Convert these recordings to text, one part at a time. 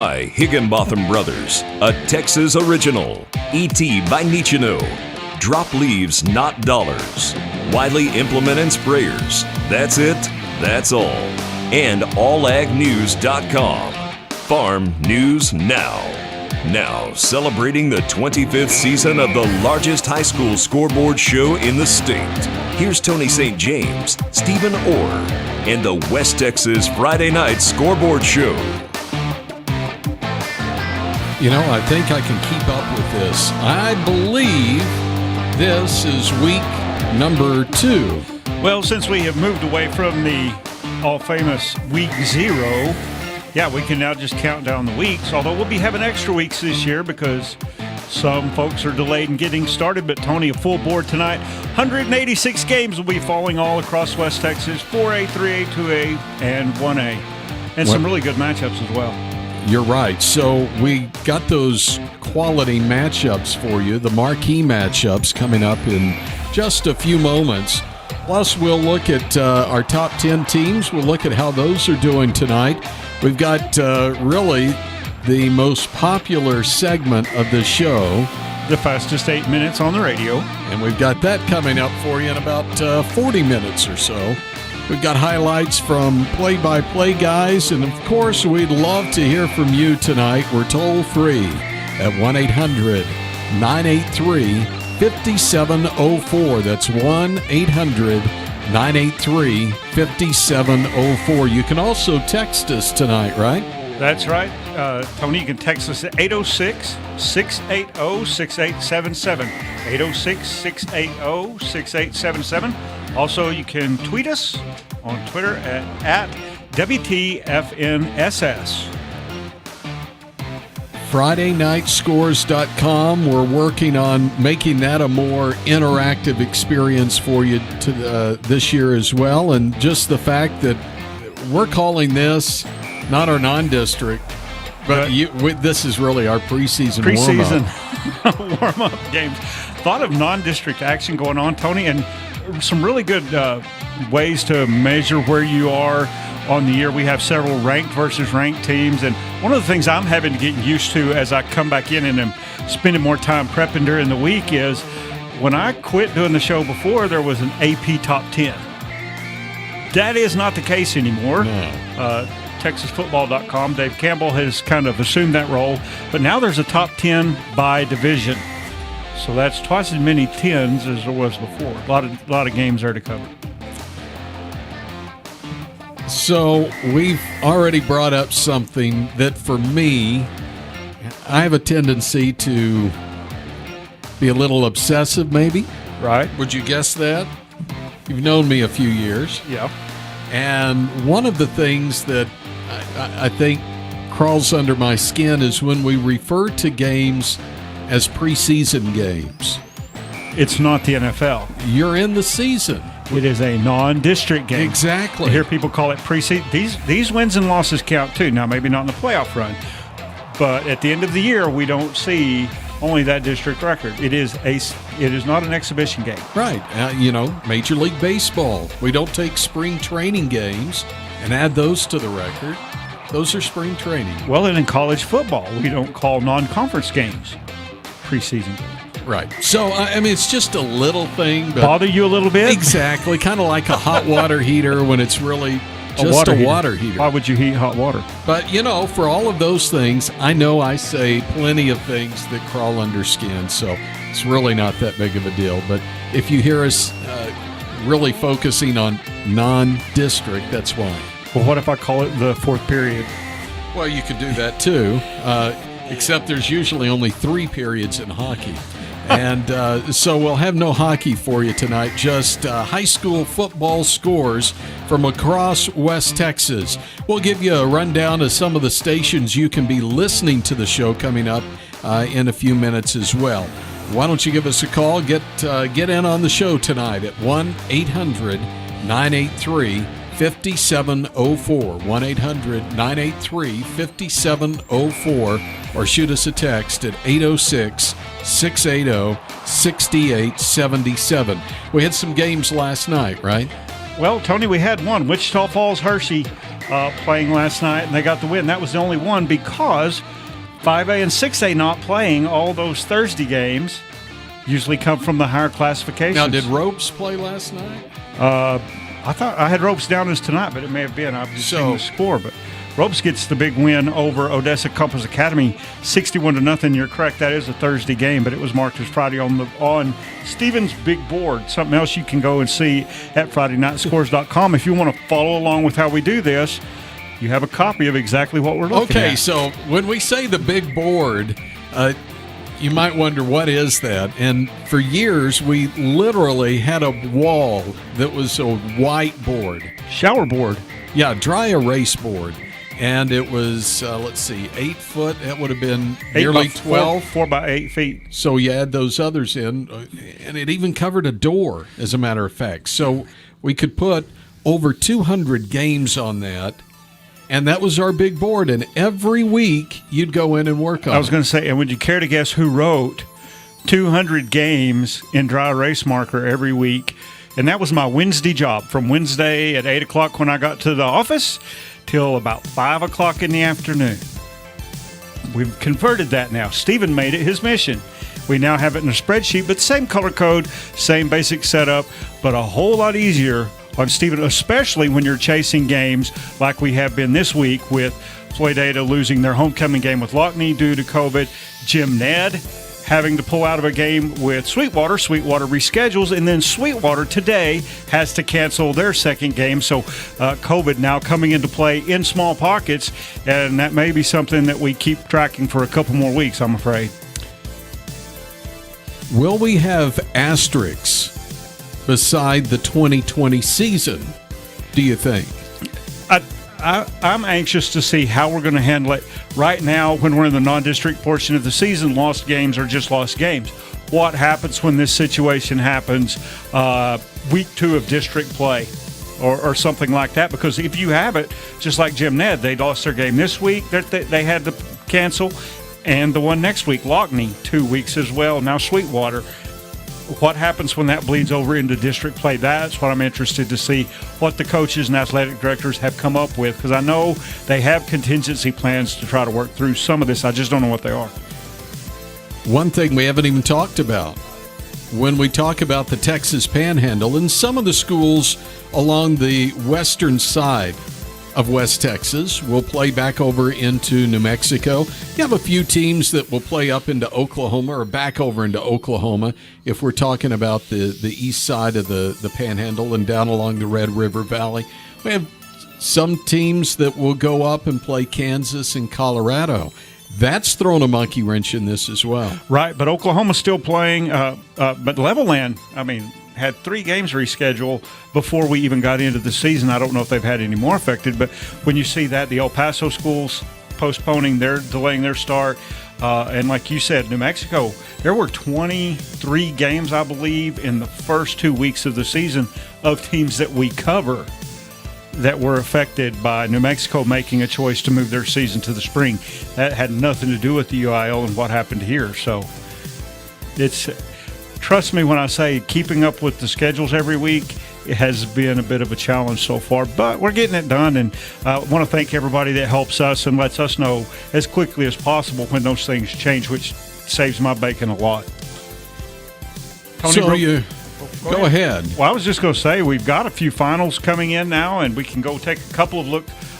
By Higginbotham Brothers, a Texas original. E.T. by Nichino. Drop leaves, not dollars. Wiley Implement and Sprayers. That's it, that's all. And allagnews.com. Farm News Now. Now, celebrating the 25th season of the largest high school scoreboard show in the state. Here's Tony St. James, Stephen Orr, and the West Texas Friday Night Scoreboard Show. You know, I think I can keep up with this. I believe this is week number 2. Well, since we have moved away from the all-famous week 0, we can now just count down the weeks, although we'll be having extra weeks this year because some folks are delayed in getting started. But, Tony, a full board tonight. 186 games will be falling all across West Texas, 4A, 3A, 2A, and 1A. And some really good matchups as well. You're right. So we got those quality matchups for you, the marquee matchups coming up in just a few moments. Plus, we'll look at our top 10 teams. We'll look at how those are doing tonight. We've got really the most popular segment of the show. The fastest 8 minutes on the radio. And we've got that coming up for you in about 40 minutes or so. We've got highlights from play-by-play guys, and, of course, we'd love to hear from you tonight. We're toll-free at 1-800-983-5704. That's 1-800-983-5704. You can also text us tonight, right? That's right. Tony, you can text us at 806-680-6877. 806-680-6877. Also, you can tweet us on Twitter at WTFNSS. FridayNightScores.com. We're working on making that a more interactive experience for you this year as well. And just the fact that we're calling this not our non-district, but this is really our preseason warm-up games. Thought of non-district action going on, Tony, and some really good ways to measure where you are on the year. We have several ranked versus ranked teams, and one of the things I'm having to get used to as I come back in and am spending more time prepping during the week is when I quit doing the show before, there was an AP top 10. That is not the case anymore. No. TexasFootball.com, Dave Campbell has kind of assumed that role, but now there's a top 10 by division. So that's twice as many 10s as there was before. A lot of games there to cover. So we've already brought up something that for me, I have a tendency to be a little obsessive maybe. Right. Would you guess that? You've known me a few years. Yeah. And one of the things that I think crawls under my skin is when we refer to games as preseason games. It's not the NFL. You're in the season. It is a non-district game. Exactly. I hear people call it preseason. These wins and losses count too. Now, maybe not in the playoff run, but at the end of the year, we don't see only that district record. It is not an exhibition game. Right. Major League Baseball. We don't take spring training games and add those to the record. Those are spring training. Well, and in college football, we don't call non-conference games preseason games. Right. So, it's just a little thing. But bother you a little bit? Exactly. Kind of like a hot water heater when it's really just a water heater. Why would you heat hot water? But, for all of those things, I know I say plenty of things that crawl under skin, so it's really not that big of a deal. But if you hear us really focusing on non-district, that's why. Well, what if I call it the fourth period? Well, you could do that too, except there's usually only 3 periods in hockey. And so we'll have no hockey for you tonight, just high school football scores from across West Texas. We'll give you a rundown of some of the stations you can be listening to the show coming up in a few minutes as well. Why don't you give us a call? Get in on the show tonight at 1-800-983-5704, 1-800-983-5704, or shoot us a text at 806-680-6877. We had some games last night, right? Well, Tony, we had one. Wichita Falls Hershey playing last night, and they got the win. That was the only one because 5A and 6A not playing all those Thursday games usually come from the higher classifications. Now, did Ropes play last night? I thought I had Ropes down as tonight, but it may have been. I've just seen the score. But Ropes gets the big win over Odessa Compass Academy, 61-0. You're correct. That is a Thursday game, but it was marked as Friday on Stephen's big board. Something else you can go and see at FridayNightScores.com. If you want to follow along with how we do this, you have a copy of exactly what we're looking at. Okay, so when we say the big board, you might wonder, what is that? And for years, we literally had a wall that was a white board. Shower board. Yeah, dry erase board. And it was, 8 foot. That would have been nearly 12. 4 by 8 feet. So you add those others in, and it even covered a door, as a matter of fact. So we could put over 200 games on that. And that was our big board, and every week you'd go in and work on it. I was going to say, and would you care to guess who wrote 200 games in dry erase marker every week? And that was my Wednesday job, from Wednesday at 8 o'clock when I got to the office till about 5 o'clock in the afternoon. We've converted that now. Stephen made it his mission. We now have it in a spreadsheet, but same color code, same basic setup, but a whole lot easier on Stephen, especially when you're chasing games like we have been this week with Floyd Ada losing their homecoming game with Lockney due to COVID, Jim Ned having to pull out of a game with Sweetwater. Sweetwater reschedules, and then Sweetwater today has to cancel their second game. So COVID now coming into play in small pockets, and that may be something that we keep tracking for a couple more weeks, I'm afraid. Will we have asterisks beside the 2020 season, do you think? I'm anxious to see how we're going to handle it. Right now, when we're in the non-district portion of the season, lost games are just lost games. What happens when this situation happens week 2 of district play or something like that? Because if you have it, just like Jim Ned, they lost their game this week. They had to cancel. And the one next week, Lockney, 2 weeks as well. Now Sweetwater. What happens when that bleeds over into district play? That's what I'm interested to see, what the coaches and athletic directors have come up with, because I know they have contingency plans to try to work through some of this. I just don't know what they are. One thing we haven't even talked about, when we talk about the Texas Panhandle and some of the schools along the western side of West Texas will play back over into New Mexico. You have a few teams that will play up into Oklahoma or back over into Oklahoma if we're talking about the east side of the Panhandle and down along the Red River Valley. We have some teams that will go up and play Kansas and Colorado. That's thrown a monkey wrench in this as well. Right, but Oklahoma's still playing, but Levelland, had 3 games rescheduled before we even got into the season. I don't know if they've had any more affected, but when you see that, the El Paso schools delaying their start, and like you said, New Mexico, there were 23 games, I believe, in the first 2 weeks of the season of teams that we cover that were affected by New Mexico making a choice to move their season to the spring. That had nothing to do with the UIL and what happened here. So trust me when I say keeping up with the schedules every week, it has been a bit of a challenge so far, but we're getting it done, and I want to thank everybody that helps us and lets us know as quickly as possible when those things change, which saves my bacon a lot. Tony, go ahead. Well, I was just going to say we've got a few finals coming in now, and we can go take a couple of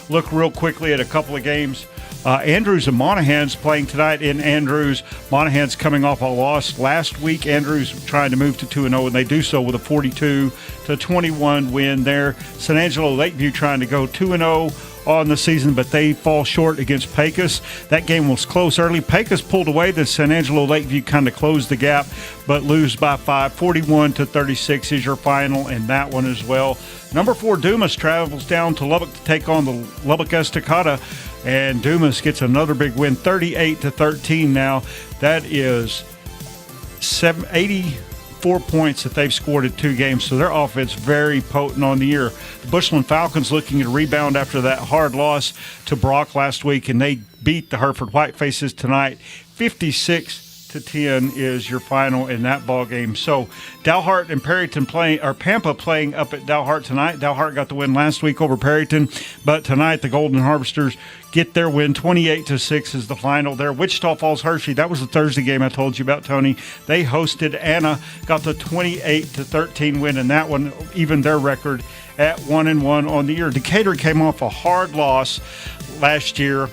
look real quickly at a couple of games. Andrews and Monaghan's playing tonight in Andrews. Monaghan's coming off a loss last week. Andrews trying to move to 2-0, and they do so with a 42-21 win there. San Angelo Lakeview trying to go 2-0 on the season, but they fall short against Pecos. That game was close early. Pecos pulled away. The San Angelo Lakeview kind of closed the gap, but lose by 5. 41-36 is your final in that one as well. Number 4, Dumas travels down to Lubbock to take on the Lubbock Estacada, and Dumas gets another big win, 38-13 now. That is 84 points that they've scored in 2 games, so their offense very potent on the year. The Bushland Falcons looking to rebound after that hard loss to Brock last week, and they beat the Hereford Whitefaces tonight 56 10 is your final in that ball game. So Dalhart and Pampa playing up at Dalhart tonight. Dalhart got the win last week over Perryton, but tonight the Golden Harvesters get their win. 28-6 is the final there. Wichita Falls Hershey, that was the Thursday game I told you about, Tony. They hosted Anna, got the 28-13 win in that one, even their record at 1-1 on the year. Decatur came off a hard loss last year,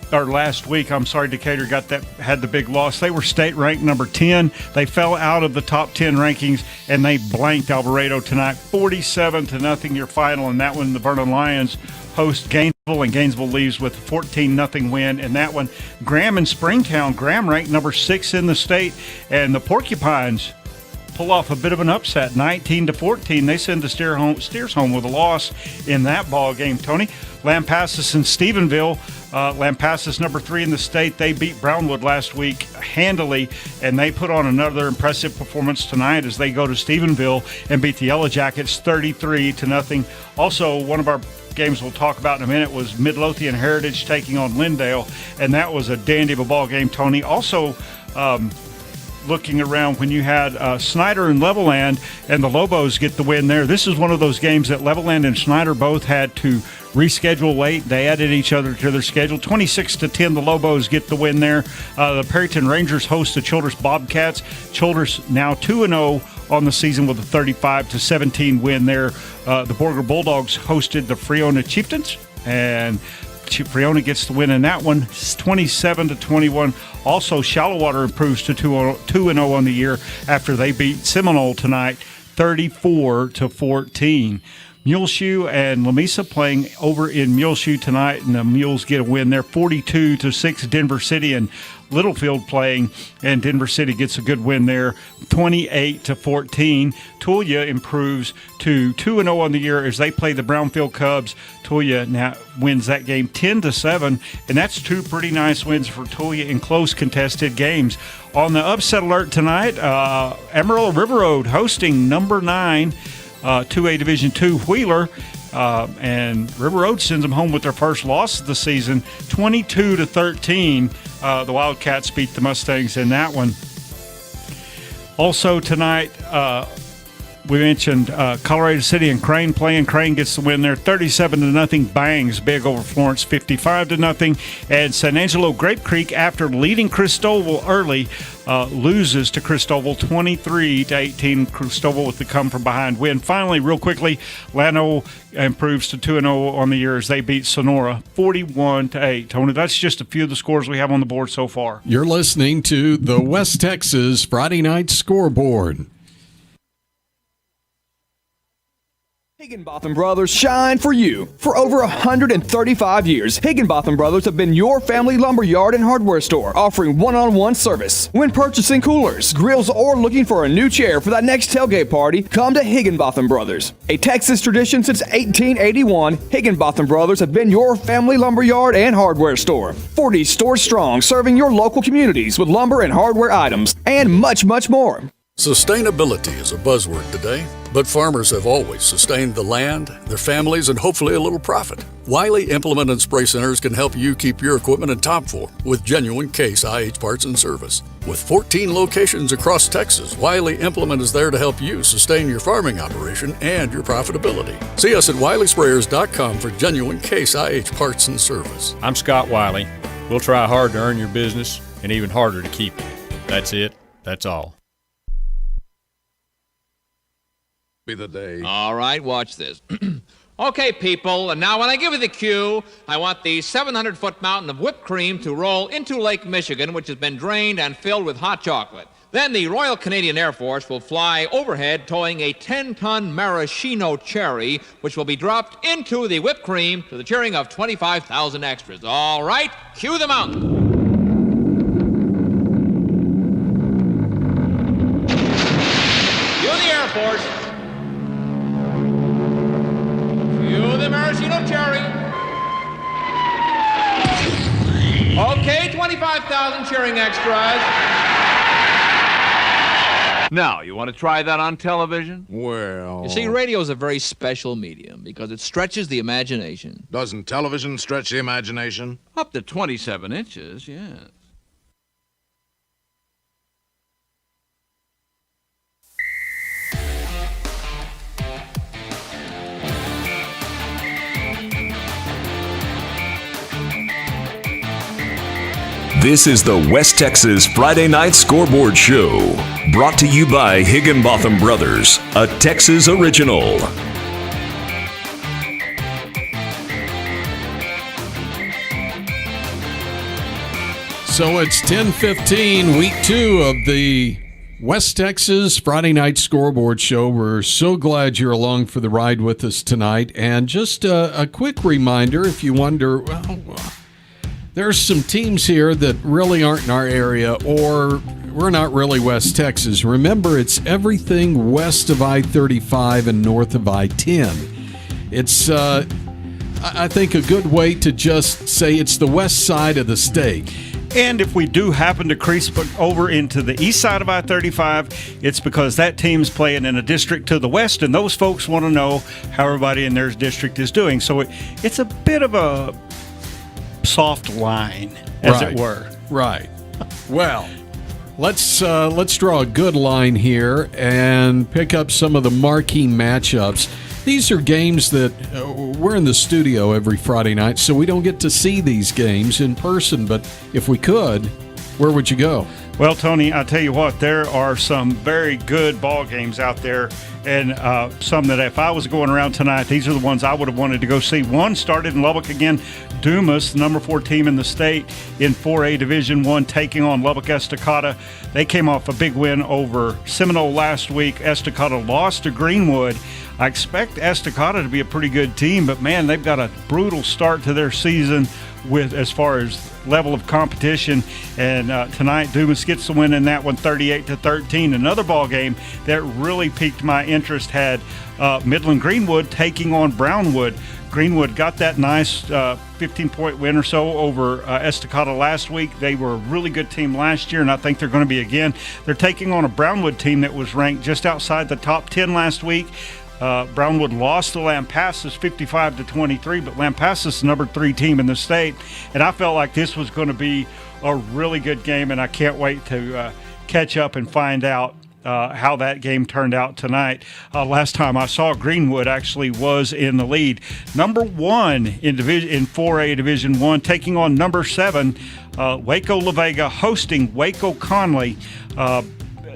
or last week, I'm sorry, Decatur had the big loss. They were state ranked number 10. They fell out of the top 10 rankings, and they blanked Alvarado tonight, 47-0 your final. And that one, the Vernon Lions host Gainesville, and Gainesville leaves with a 14-0 win in that one. Graham and Springtown, Graham ranked number 6 in the state, and the Porcupines pull off a bit of an upset, 19-14. They send the Steers home with a loss in that ball game. Tony, Lampasas and Stephenville. Lampasas number 3 in the state. They beat Brownwood last week handily, and they put on another impressive performance tonight as they go to Stephenville and beat the Yellow Jackets 33-0. Also, one of our games we'll talk about in a minute was Midlothian Heritage taking on Lindale, and that was a dandy of a ball game, Tony. Also, looking around when you had Snyder and Levelland and the Lobos get the win there. This is one of those games that Levelland and Snyder both had to reschedule late. They added each other to their schedule. 26-10, the Lobos get the win there. The Perryton Rangers host the Childress Bobcats. Childress now 2-0 on the season with a 35-17 win there. The Borger Bulldogs hosted the Freona Chieftains, and Freona gets the win in that one, 27-21. Also, Shallowater improves to 2-0 on the year after they beat Seminole tonight, 34-14. Muleshoe and Lamesa playing over in Muleshoe tonight, and the Mules get a win there, 42-6. Denver City and Littlefield playing, and Denver City gets a good win there, 28-14. Tulia improves to 2-0 on the year as they play the Brownfield Cubs. Tulia now wins that game 10-7, and that's two pretty nice wins for Tulia in close contested games. On the upset alert tonight, Amarillo River Road hosting number 9 2A Division II Wheeler, and River Road sends them home with their first loss of the season, 22-13. The Wildcats beat the Mustangs in that one. Also tonight, we mentioned Colorado City and Crane playing. Crane gets the win there, 37-0. Bangs big over Florence, 55-0. And San Angelo Grape Creek, after leading Cristobal early, loses to Cristobal 23-18. Cristobal with the come from behind win. Finally, real quickly, Llano improves to 2-0 on the year as they beat Sonora 41-8. Tony, that's just a few of the scores we have on the board so far. You're listening to the West Texas Friday Night Scoreboard. Higginbotham Brothers shine for you. For over 135 years, Higginbotham Brothers have been your family lumber yard and hardware store, offering one-on-one service. When purchasing coolers, grills, or looking for a new chair for that next tailgate party, come to Higginbotham Brothers. A Texas tradition since 1881, Higginbotham Brothers have been your family lumber yard and hardware store. 40 stores strong, serving your local communities with lumber and hardware items, and much, much more. Sustainability is a buzzword today, but farmers have always sustained the land, their families, and hopefully a little profit. Wiley Implement and Spray Centers can help you keep your equipment in top form with genuine Case IH parts and service. With 14 locations across Texas, Wiley Implement is there to help you sustain your farming operation and your profitability. See us at WileySprayers.com for genuine Case IH parts and service. I'm Scott Wiley. We'll try hard to earn your business and even harder to keep it. That's it. That's all. Be the day. All right, watch this. Okay, people, and now when I give you the cue, I want the 700-foot mountain of whipped cream to roll into Lake Michigan, which has been drained and filled with hot chocolate. Then the Royal Canadian Air Force will fly overhead towing a 10-ton maraschino cherry, which will be dropped into the whipped cream to the cheering of 25,000 extras. All right, cue the mountain. Cue the Air Force. Cue the maraschino cherry. Okay, 25,000 cheering extras. Now, you want to try that on television? Well... You see, radio is a very special medium because it stretches the imagination. Doesn't television stretch the imagination? Up to 27 inches, yes. This is the West Texas Friday Night Scoreboard Show, brought to you by Higginbotham Brothers, a Texas original. So it's 10:15, week 2 of the West Texas Friday Night Scoreboard Show. We're so glad you're along for the ride with us tonight. And just a quick reminder, if you wonder, well, there's some teams here that really aren't in our area, or we're not really West Texas. Remember, it's everything west of I-35 and north of I-10. It's, I think, a good way to just say it's the west side of the state. And if we do happen to crease over into the east side of I-35, it's because that team's playing in a district to the west, and those folks want to know how everybody in their district is doing. So it's a bit of a soft line, as it were. Right. Well, let's draw a good line here and pick up some of the marquee matchups. These are games that we're in the studio every Friday night, so we don't get to see these games in person. But if we could, where would you go? Well, Tony, I tell you what, there are some very good ball games out there, and some that if I was going around tonight, these are the ones I would have wanted to go see. One started in Lubbock again. Dumas, the number 4 team in the state in 4A Division I, taking on Lubbock Estacada. They came off a big win over Seminole last week. Estacada lost to Greenwood. I expect Estacada to be a pretty good team, but man, they've got a brutal start to their season with as far as level of competition. And tonight, Dumas gets the win in that one, 38-13. Another ball game that really piqued my interest had Midland Greenwood taking on Brownwood. Greenwood got that nice 15-point win or so over Estacada last week. They were a really good team last year, and I think they're going to be again. They're taking on a Brownwood team that was ranked just outside the top 10 last week. Brownwood lost to Lampasas 55-23, but Lampasas is the number 3 team in the state, and I felt like this was going to be a really good game, and I can't wait to catch up and find out how that game turned out tonight. Last time I saw, Greenwood actually was in the lead. Number 1 in 4A Division I, taking on number 7, Waco La Vega, hosting Waco Conley.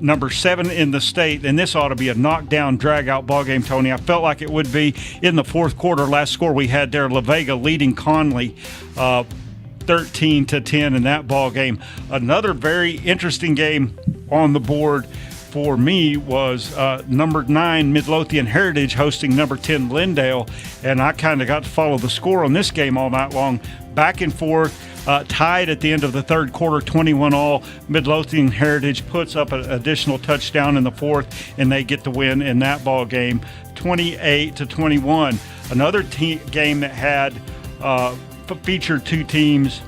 Number 7 in the state, and this ought to be a knockdown, drag-out ball game, Tony. I felt like it would be in the fourth quarter. Last score we had there, La Vega leading Conley 13-10 in that ball game. Another very interesting game on the board for me was number 9 Midlothian Heritage hosting number 10 Lindale, and I kind of got to follow the score on this game all night long, back and forth. Tied at the end of the third quarter, 21-all. Midlothian Heritage puts up an additional touchdown in the fourth, and they get the win in that ball game, 28-21. Another game that had featured 2 teams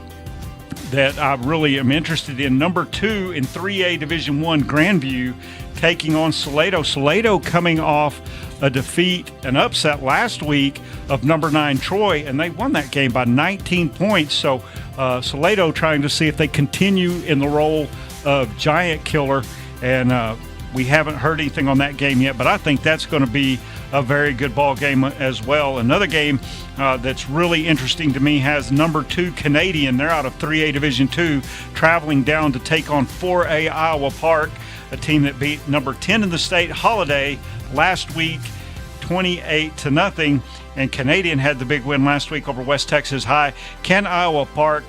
that I really am interested in. Number 2 in 3A Division I, Grandview, taking on Salado. Salado coming off a defeat, an upset last week of number 9 Troy, and they won that game by 19 points. So Salado trying to see if they continue in the role of giant killer, and we haven't heard anything on that game yet, but I think that's going to be a very good ball game as well. Another game that's really interesting to me has number 2 Canadian. They're out of 3A Division II, traveling down to take on 4A Iowa Park, a team that beat number 10 in the state, Holiday, last week, 28-0. And Canadian had the big win last week over West Texas High. Can Iowa Park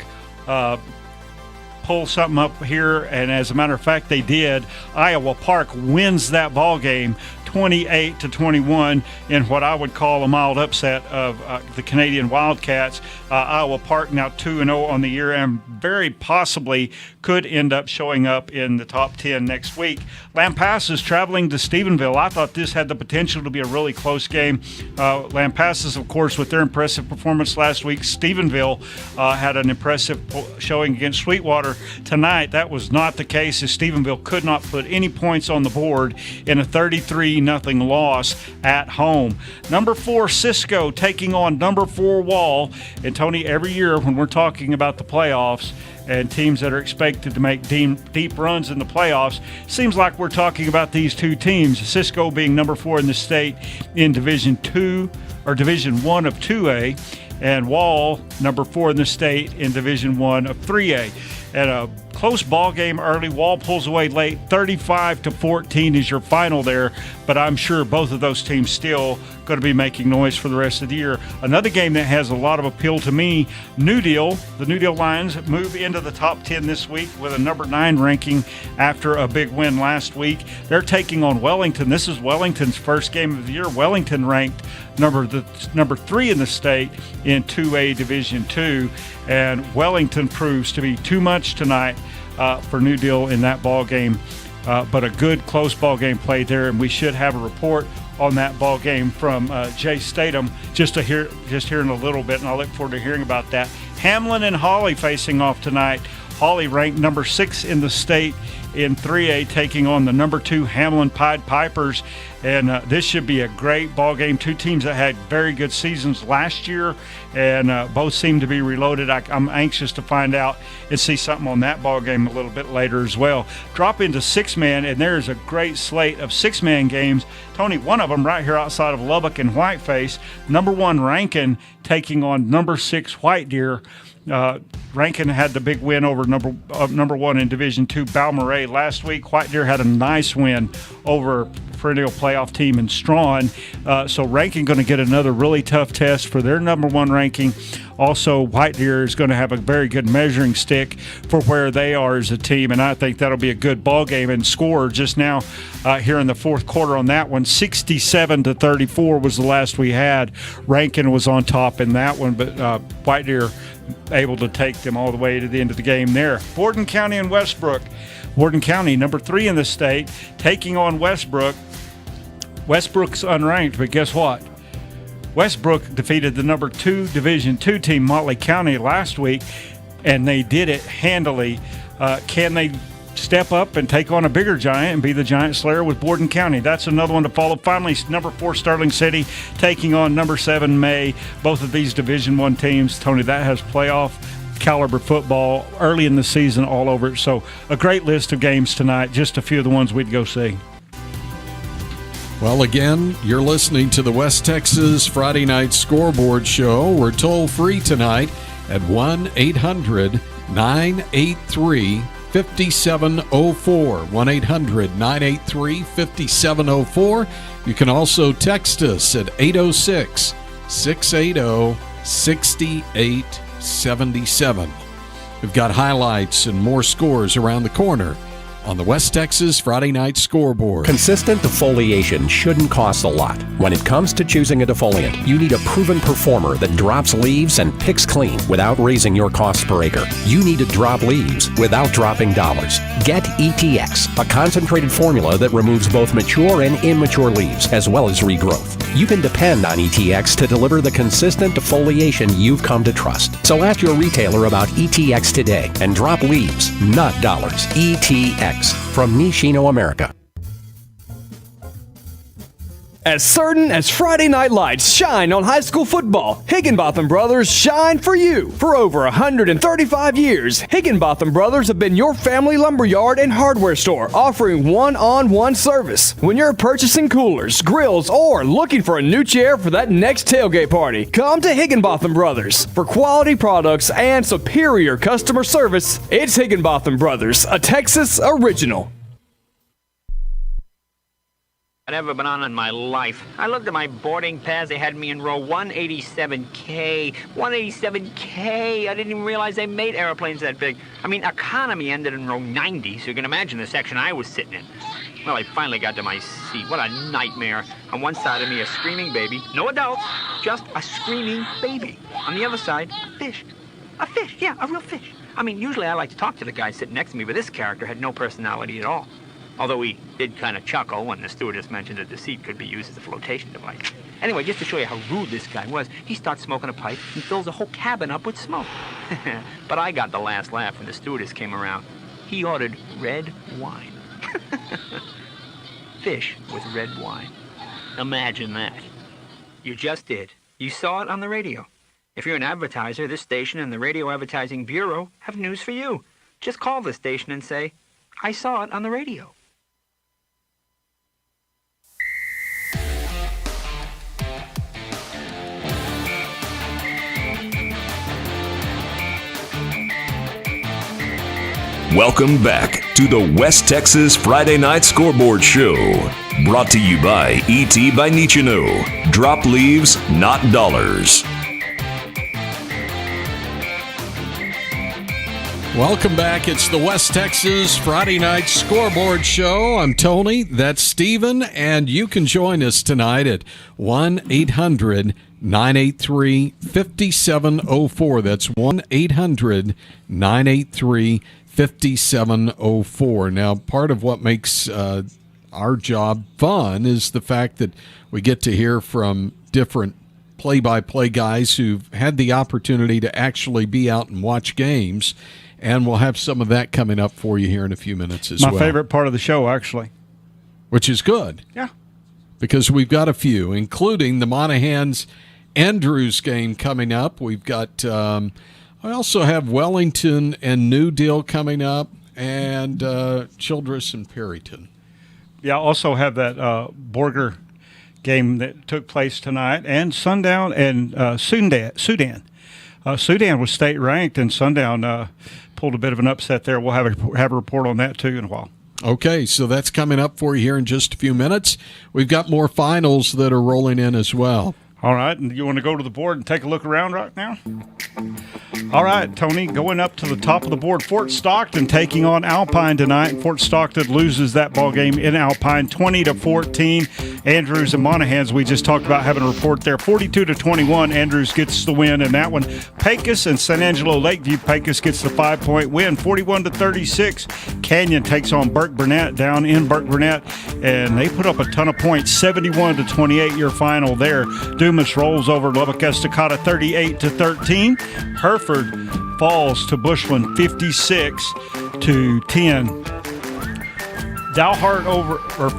pull something up here? And as a matter of fact, they did. Iowa Park wins that ball game 28-21 in what I would call a mild upset of the Canadian Wildcats. Iowa Park now 2-0 on the year and very possibly could end up showing up in the top 10 next week. Lampasas traveling to Stephenville. I thought this had the potential to be a really close game. Lampasas, of course, with their impressive performance last week. Stephenville had an impressive showing against Sweetwater. there. Tonight, that was not the case, as Stephenville could not put any points on the board in a 33-0 loss at home. Number 4, Cisco taking on number 4, Wall. And Tony, every year when we're talking about the playoffs and teams that are expected to make deep runs in the playoffs, seems like we're talking about these two teams, Cisco being number 4 in the state in Division 2 or Division 1 of 2A, and Wall number 4 in the state in Division 1 of 3A. And a close ball game early. Wall pulls away late. 35-14 is your final there, but I'm sure both of those teams still going to be making noise for the rest of the year. Another game that has a lot of appeal to me, New Deal. The New Deal Lions move into the top 10 this week with a number 9 ranking after a big win last week. They're taking on Wellington. This is Wellington's first game of the year. Wellington ranked number 3 in the state in 2A Division 2, and Wellington proves to be too much tonight for New Deal in that ball game. But a good close ball game played there, and we should have a report on that ball game from Jay Statham just here in a little bit, and I look forward to hearing about that. Hamlin and Hawley facing off tonight. Hawley ranked number 6 in the state in 3A, taking on the number 2 Hamlin Pied Pipers, and this should be a great ball game. Two teams that had very good seasons last year, and both seem to be reloaded. I'm anxious to find out and see something on that ball game a little bit later as well. Drop into 6-man, and there's a great slate of 6-man games. Tony, one of them right here outside of Lubbock and Whiteface. Number 1 Rankin taking on number 6 White Deer. Rankin had the big win over number 1 in Division 2 Balmorhea last week. White Deer had a nice win over perennial playoff team in Strawn. So Rankin going to get another really tough test for their number 1 ranking. Also, White Deer is going to have a very good measuring stick for where they are as a team, and I think that'll be a good ball game. And score just now here in the fourth quarter on that one, 67-34 was the last we had. Rankin was on top in that one, but White Deer able to take them all the way to the end of the game there. Borden County and Westbrook. Borden County, number 3 in the state, taking on Westbrook. Westbrook's unranked, but guess what? Westbrook defeated the number 2 Division 2 team, Motley County, last week, and they did it handily. Can they step up and take on a bigger giant and be the giant slayer with Borden County? That's another one to follow. Finally, number 4 Sterling City taking on number 7 May. Both of these Division 1 teams, Tony, that has playoff caliber football early in the season all over it. So a great list of games tonight, just a few of the ones we'd go see. Well, again, you're listening to the West Texas Friday Night Scoreboard Show. We're toll-free tonight at 1-800-983-5704. 1-800-983-5704. You can also text us at 806-680-6877. We've got highlights and more scores around the corner on the West Texas Friday Night Scoreboard. Consistent defoliation shouldn't cost a lot. When it comes to choosing a defoliant, you need a proven performer that drops leaves and picks clean without raising your cost per acre. You need to drop leaves without dropping dollars. Get ETX, a concentrated formula that removes both mature and immature leaves, as well as regrowth. You can depend on ETX to deliver the consistent defoliation you've come to trust. So ask your retailer about ETX today and drop leaves, not dollars. ETX from Nishino America. As certain as Friday night lights shine on high school football, Higginbotham Brothers shine for you. For over 135 years, Higginbotham Brothers have been your family lumberyard and hardware store, offering one-on-one service. When you're purchasing coolers, grills, or looking for a new chair for that next tailgate party, come to Higginbotham Brothers. For quality products and superior customer service, it's Higginbotham Brothers, a Texas original. I'd ever been on in my life. I looked at my boarding pass. They had me in row 187K. 187K. I didn't even realize they made airplanes that big. I mean, economy ended in row 90, so you can imagine the section I was sitting in. Well, I finally got to my seat. What a nightmare. On one side of me, a screaming baby. No adults, just a screaming baby. On the other side, fish. A fish, yeah, a real fish. I mean, usually I like to talk to the guy sitting next to me, but this character had no personality at all. Although he did kind of chuckle when the stewardess mentioned that the seat could be used as a flotation device. Anyway, just to show you how rude this guy was, he starts smoking a pipe and fills the whole cabin up with smoke. But I got the last laugh when the stewardess came around. He ordered red wine. Fish with red wine. Imagine that. You just did. You saw it on the radio. If you're an advertiser, this station and the Radio Advertising Bureau have news for you. Just call the station and say, I saw it on the radio. Welcome back to the West Texas Friday Night Scoreboard Show. Brought to you by E.T. by Nichino. Drop leaves, not dollars. Welcome back. It's the West Texas Friday Night Scoreboard Show. I'm Tony. That's Steven. And you can join us tonight at 1-800-983-5704. That's 1-800-983-5704. Now, part of what makes our job fun is the fact that we get to hear from different play-by-play guys who've had the opportunity to actually be out and watch games. And we'll have some of that coming up for you here in a few minutes as well. My favorite part of the show, actually. Which is good. Yeah. Because we've got a few, including the Monahans-Andrews game coming up. We've got, I also have Wellington and New Deal coming up, and Childress and Perryton. Yeah, I also have that Borger game that took place tonight, and Sundown and Sudan. Sudan was state ranked, and Sundown pulled a bit of an upset there. We'll have a report on that, too, in a while. Okay, so that's coming up for you here in just a few minutes. We've got more finals that are rolling in as well. All right, and you want to go to the board and take a look around right now? All right, Tony, going up to the top of the board, Fort Stockton taking on Alpine tonight. Fort Stockton loses that ball game in Alpine, 20-14. Andrews and Monahans, we just talked about having a report there, 42-21. Andrews gets the win in that one. Pecos and San Angelo Lakeview. Pecos gets the 5-point win, 41-36. Canyon takes on Burke Burnett down in Burke Burnett, and they put up a ton of points, 71-28. Your final there. Dumas rolls over Lubbock Estacada, 38-13. Hereford falls to Bushland 56-10. Dalhart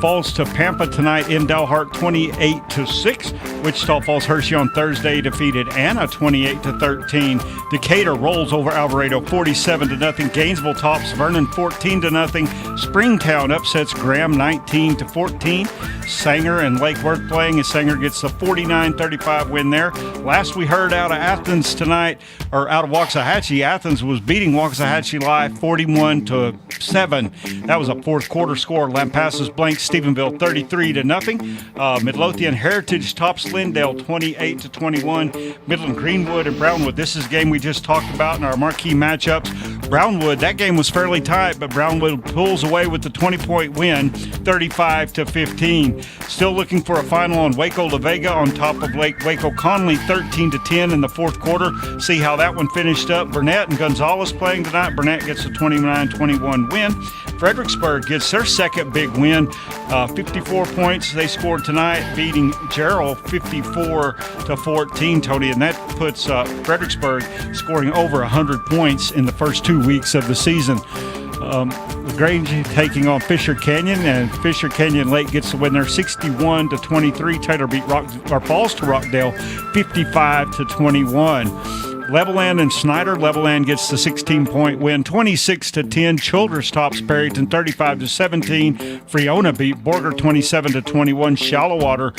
falls to Pampa tonight in Dalhart 28-6. Wichita Falls Hershey on Thursday defeated Anna 28-13. Decatur rolls over Alvarado 47-0. Gainesville tops Vernon 14-0. Springtown upsets Graham 19-14. Sanger and Lake Worth playing as Sanger gets the 49-35 win there. Last we heard out of Athens tonight, or out of Waxahachie, Athens was beating Waxahachie Live 41-7. That was a fourth quarter score. Lampasas blanks Stephenville 33-0. Midlothian Heritage tops Lindale 28-21. Midland Greenwood and Brownwood. This is a game we just talked about in our marquee matchups. Brownwood, that game was fairly tight, but Brownwood pulls away with the 20-point win, 35-15. Still looking for a final on Waco La Vega on top of Lake Waco Conley, 13-10 in the fourth quarter. See how that one finished up. Burnett and Gonzalez playing tonight. Burnett gets a 29-21 win. Fredericksburg gets their second big win, 54 points they scored tonight, beating Gerald 54-14, Tony, and that puts Fredericksburg scoring over 100 points in the first 2 weeks of the season. LaGrange taking on Fisher Canyon, and Fisher Canyon Lake gets the win there, 61-23. Taylor beat Falls to Rockdale, 55-21. Levelland and Snyder. Levelland gets the 16-point win, 26-10. Childress tops Perryton, 35-17. Freona beat Borger, 27-21. Shallowater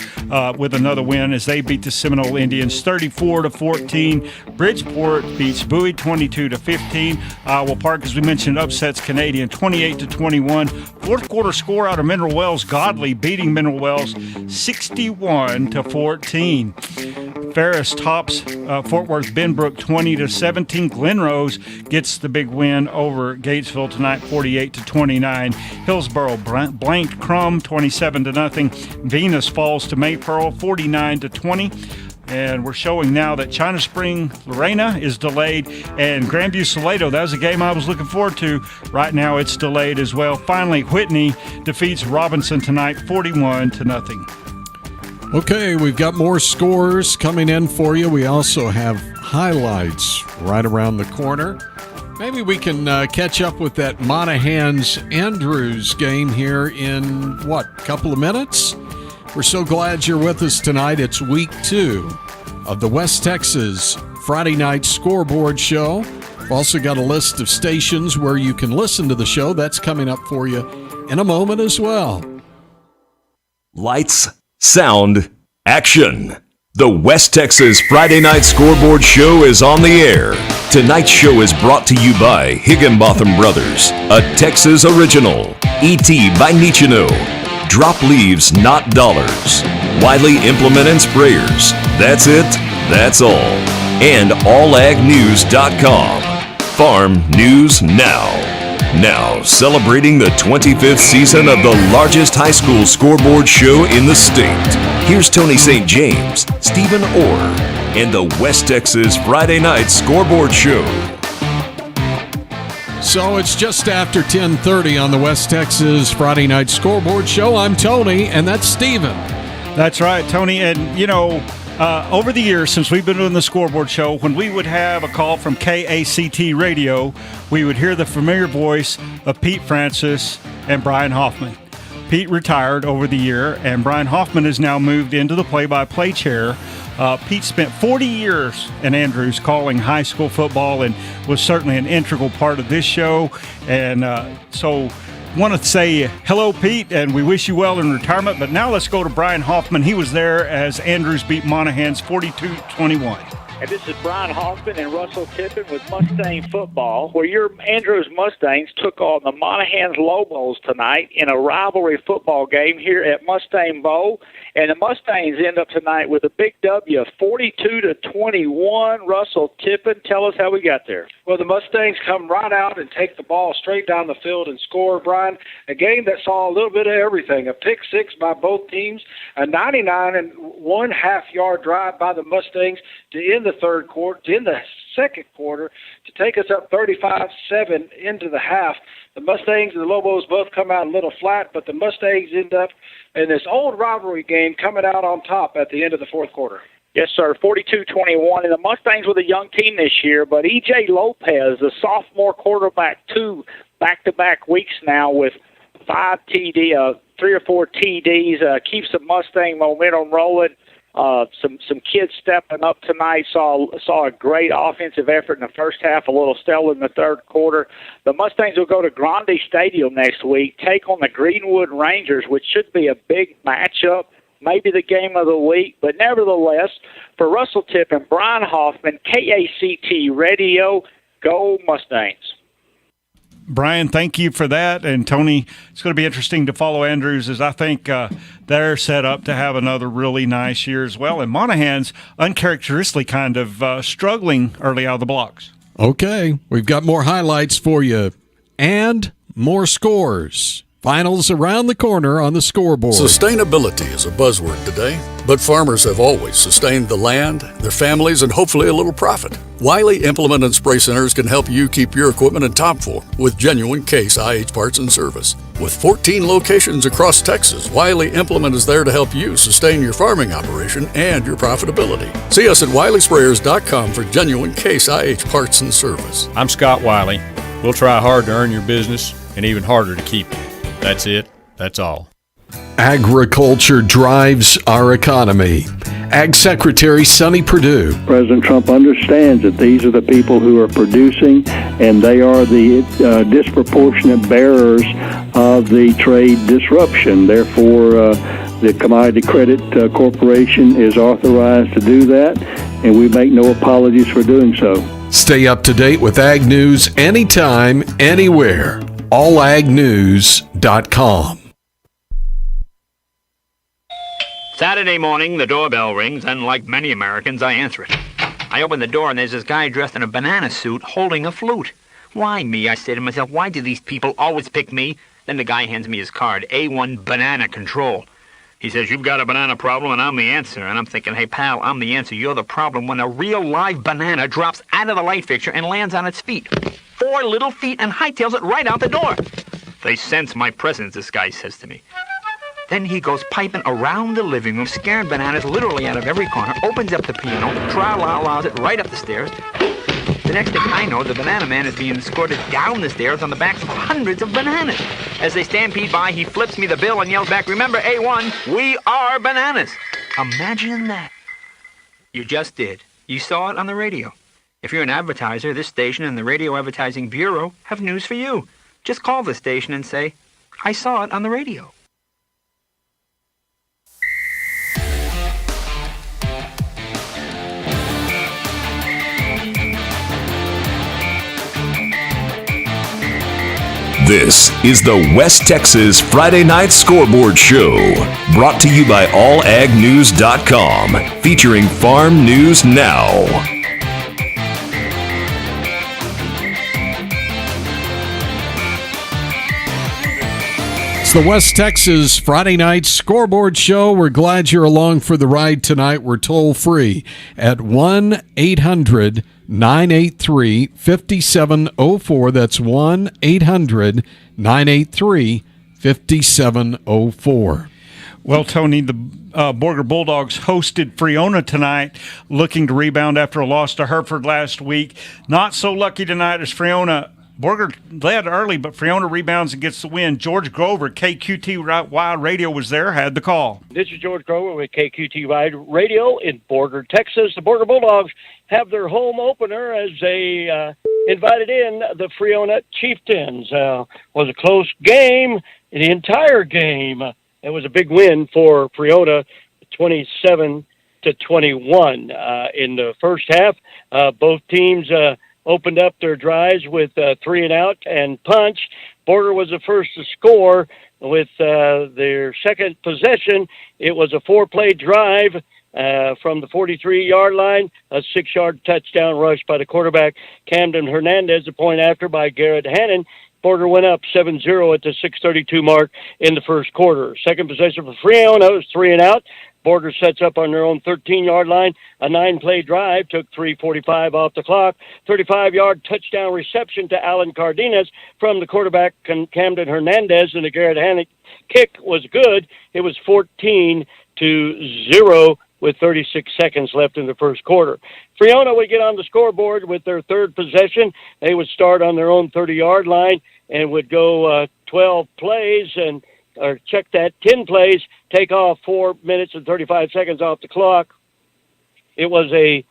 with another win as they beat the Seminole Indians, 34-14. Bridgeport beats Bowie, 22-15. Iowa Park, as we mentioned, upsets Canadian, 28-21. Fourth quarter score out of Mineral Wells. Godley beating Mineral Wells, 61-14. Ferris tops Fort Worth Benbrook, 20-17. Glenrose gets the big win over Gatesville tonight, 48-29. Hillsboro blanked Crum, 27-0. Venus falls to Maypearl, 49-20. And we're showing now that China Spring Lorena is delayed, and Grandview Salado, that was a game I was looking forward to. Right now it's delayed as well. Finally, Whitney defeats Robinson tonight, 41-0. Okay, we've got more scores coming in for you. We also have highlights right around the corner. Maybe we can catch up with that Monahans-Andrews game here in, a couple of minutes? We're so glad you're with us tonight. It's week 2 of the West Texas Friday Night Scoreboard Show. We've also got a list of stations where you can listen to the show. That's coming up for you in a moment as well. Lights, sound, action. The West Texas Friday Night Scoreboard Show is on the air. Tonight's show is brought to you by Higginbotham Brothers, a Texas original. E.T. by Nichino. Drop leaves, not dollars. Wiley Implement and Sprayers. That's it, that's all. And allagnews.com. Farm News Now. Now, celebrating the 25th season of the largest high school scoreboard show in the state. Here's Tony St. James, Stephen Orr, and the West Texas Friday Night Scoreboard Show. So it's just after 10:30 on the West Texas Friday Night Scoreboard Show. I'm Tony, and that's Stephen. That's right, Tony. And, over the years, since we've been doing the Scoreboard Show, when we would have a call from KACT Radio, we would hear the familiar voice of Pete Francis and Brian Hoffman. Pete retired over the year, and Brian Hoffman has now moved into the play-by-play chair. Pete spent 40 years in Andrews calling high school football and was certainly an integral part of this show. And so want to say hello, Pete, and we wish you well in retirement. But now let's go to Brian Hoffman. He was there as Andrews beat Monahans 42-21. And this is Brian Hoffman and Russell Tippin with Mustang Football, where your Andrews Mustangs took on the Monahans Lobos tonight in a rivalry football game here at Mustang Bowl. And the Mustangs end up tonight with a big W of 42-21. Russell Tippin, tell us how we got there. Well, the Mustangs come right out and take the ball straight down the field and score, Brian. A game that saw a little bit of everything. A pick six by both teams, a 99.5-yard drive by the Mustangs to end the third quarter, to end the second quarter, to take us up 35-7 into the half. The Mustangs and the Lobos both come out a little flat, but the Mustangs end up in this old rivalry game coming out on top at the end of the fourth quarter. Yes, sir, 42-21. And the Mustangs with a young team this year, but E.J. Lopez, the sophomore quarterback, 2 back-to-back weeks now with 3 or 4 TDs, keeps the Mustang momentum rolling. Some kids stepping up tonight. Saw a great offensive effort in the first half, a little stellar in the third quarter. The Mustangs will go to Grande Stadium next week, take on the Greenwood Rangers, which should be a big matchup, maybe the game of the week. But nevertheless, for Russell Tipp and Brian Hoffman, KACT Radio, go Mustangs. Brian, thank you for that. And Tony, it's going to be interesting to follow Andrews, as I think they're set up to have another really nice year as well. And Monahans, uncharacteristically kind of struggling early out of the blocks. Okay, we've got more highlights for you and more scores. Finals around the corner on the scoreboard. Sustainability is a buzzword today, but farmers have always sustained the land, their families, and hopefully a little profit. Wiley Implement and Spray Centers can help you keep your equipment in top form with genuine Case IH parts and service. With 14 locations across Texas, Wiley Implement is there to help you sustain your farming operation and your profitability. See us at WileySprayers.com for genuine Case IH parts and service. I'm Scott Wiley. We'll try hard to earn your business and even harder to keep it. That's it. That's all. Agriculture drives our economy. Ag Secretary Sonny Perdue. President Trump understands that these are the people who are producing, and they are the disproportionate bearers of the trade disruption. Therefore, the Commodity Credit Corporation is authorized to do that, and we make no apologies for doing so. Stay up to date with Ag News anytime, anywhere. allagnews.com. Saturday morning, the doorbell rings, and like many Americans, I answer it. I open the door, and there's this guy dressed in a banana suit holding a flute. Why me? I say to myself, why do these people always pick me? Then the guy hands me his card, A1 Banana Control. He says, you've got a banana problem, and I'm the answer. And I'm thinking, hey, pal, I'm the answer. You're the problem when a real live banana drops out of the light fixture and lands on its feet. 4 little feet and hightails it right out the door. They sense my presence, this guy says to me. Then he goes piping around the living room, scaring Bananas literally out of every corner, opens up the piano, tra-la-la's it right up the stairs. The next thing I know, the Banana Man is being escorted down the stairs on the backs of hundreds of bananas. As they stampede by, he flips me the bill and yells back, "Remember, A1, we are bananas." Imagine that. You just did. You saw it on the radio. If you're an advertiser, this station and the Radio Advertising Bureau have news for you. Just call the station and say, "I saw it on the radio." This is the West Texas Friday Night Scoreboard Show, brought to you by allagnews.com, featuring farm news now. It's the West Texas Friday Night Scoreboard Show. We're glad you're along for the ride tonight. We're toll free at 1-800-983-5704. That's 1-800-983-5704. Well, Tony, the Borger Bulldogs hosted Freona tonight, looking to rebound after a loss to Hereford last week. Not so lucky tonight as Freona. Borger led early, but Freona rebounds and gets the win. George Grover, KQTY Radio, was there, had the call. This is George Grover with KQTY Radio in Borger, Texas. The Borger Bulldogs have their home opener as they invited in the Freona Chieftains. Was a close game, the entire game. It was a big win for Freona, 27-21. In the first half, both teams opened up their drives with 3 and out and punch. Borger was the first to score with their second possession. It was a 4-play drive from the 43-yard line, a 6-yard touchdown rush by the quarterback, Camden Hernandez, the point after by Garrett Hannon. Borger went up 7-0 at the 6:32 mark in the first quarter. Second possession for Freona was 3 and out. Borger sets up on their own 13-yard line. A 9-play drive took 3:45 off the clock. 35-yard touchdown reception to Alan Cardenas from the quarterback Camden Hernandez, and the Garrett Hannon kick was good. It was 14-0 with 36 seconds left in the first quarter. Freona would get on the scoreboard with their third possession. They would start on their own 30-yard line and would go 12 plays or check that 10 plays, take off 4 minutes and 35 seconds off the clock. It was a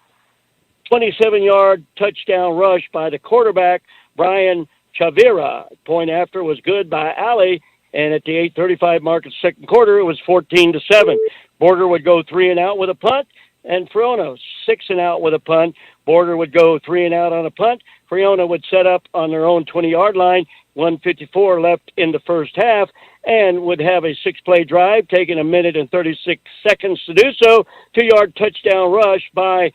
27-yard touchdown rush by the quarterback, Brian Chavira. Point after was good by Ali, and at the 8:35 mark of the second quarter, it was 14-7. Borger would go 3 and out with a punt, and Freona 6 and out with a punt. Borger would go 3 and out on a punt. Freona would set up on their own 20-yard line, 1:54 left in the first half, and would have a 6-play drive, taking 1 minute and 36 seconds to do so. 2-yard touchdown rush by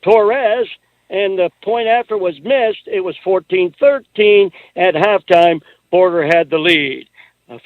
Torres, and the point after was missed. It was 14-13 at halftime. Borger had the lead.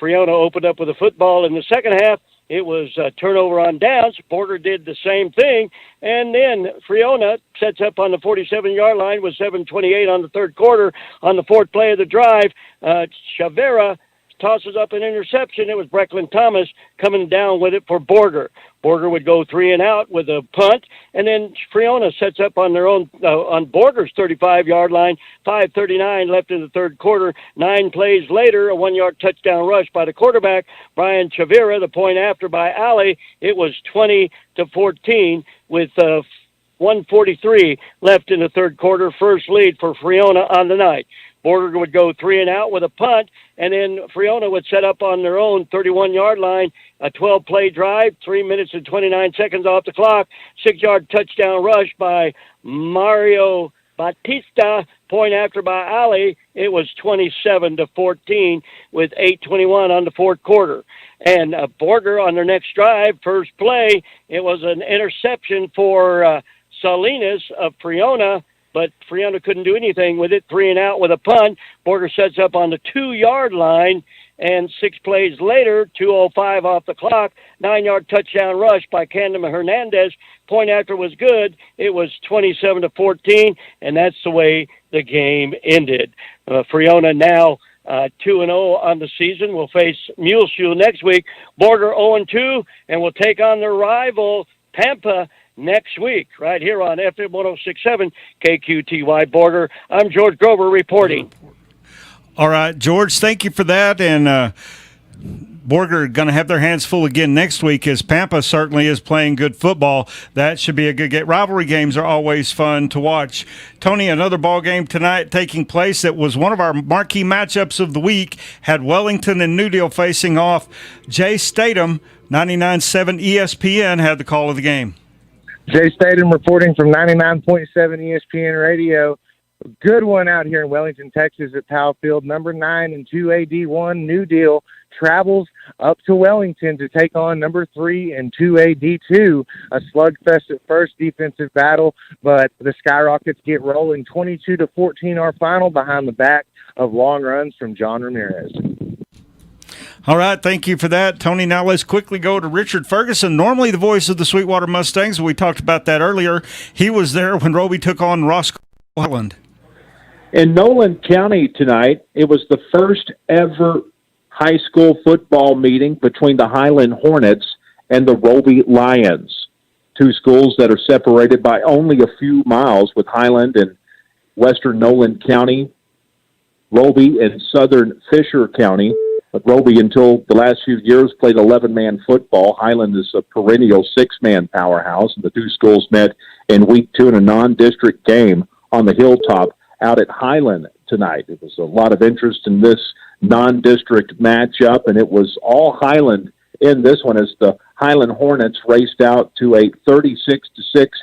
Freona opened up with a football in the second half. It was a turnover on downs. Borger did the same thing. And then Freona sets up on the 47-yard line with 7:28 on the third quarter. On the fourth play of the drive, Chavera tosses up an interception. It was Brecklin Thomas coming down with it for Borger. Borger would go 3 and out with a punt, and then Freona sets up on their own on Borger's 35-yard line. 5:39 left in the third quarter. 9 plays later, a 1-yard touchdown rush by the quarterback, Brian Chavira. The point after by Ali. It was 20-14 with 1:43 left in the third quarter. First lead for Freona on the night. Borger would go 3 and out with a punt, and then Freona would set up on their own 31-yard line, a 12-play drive, 3 minutes and 29 seconds off the clock, 6-yard touchdown rush by Mario Batista, point after by Ali. It was 27-14 with 8:21 on the fourth quarter. And Borger on their next drive, first play, it was an interception for Salinas of Freona, but Freona couldn't do anything with it. 3 and out with a punt. Borger sets up on the 2-yard line, and 6 plays later, 2:05 off the clock, 9-yard touchdown rush by Camden Hernandez. Point after was good. It was 27-14, and that's the way the game ended. Freona now 2-0 on the season. We'll face Muleshoe next week. Border 0-2, and we'll take on their rival Pampa next week, right here on FM 106.7 KQTY Border. I'm George Grover reporting. All right, George, thank you for that. And Borger are going to have their hands full again next week, as Pampa certainly is playing good football. That should be a good game. Rivalry games are always fun to watch. Tony, another ball game tonight taking place that was one of our marquee matchups of the week. Had Wellington and New Deal facing off. Jay Statham, 99.7 ESPN, had the call of the game. Jay Statham reporting from 99.7 ESPN Radio. A good one out here in Wellington, Texas at Powell Field. Number 9 and 2AD1 New Deal travels up to Wellington to take on number 3 and 2AD2. A slugfest at first, defensive battle, but the Skyrockets get rolling 22-14 our final behind the back of long runs from John Ramirez. All right, thank you for that, Tony. Now let's quickly go to Richard Ferguson, normally the voice of the Sweetwater Mustangs. We talked about that earlier. He was there when Roby took on Roscoe Highland. In Nolan County tonight, it was the first ever high school football meeting between the Highland Hornets and the Roby Lions, two schools that are separated by only a few miles, with Highland and western Nolan County, Roby and southern Fisher County. But Roby, until the last few years, played 11-man football. Highland is a perennial 6-man powerhouse, and the two schools met in Week 2 in a non-district game on the hilltop out at Highland tonight. It was a lot of interest in this non-district matchup, and it was all Highland in this one as the Highland Hornets raced out to a 36-6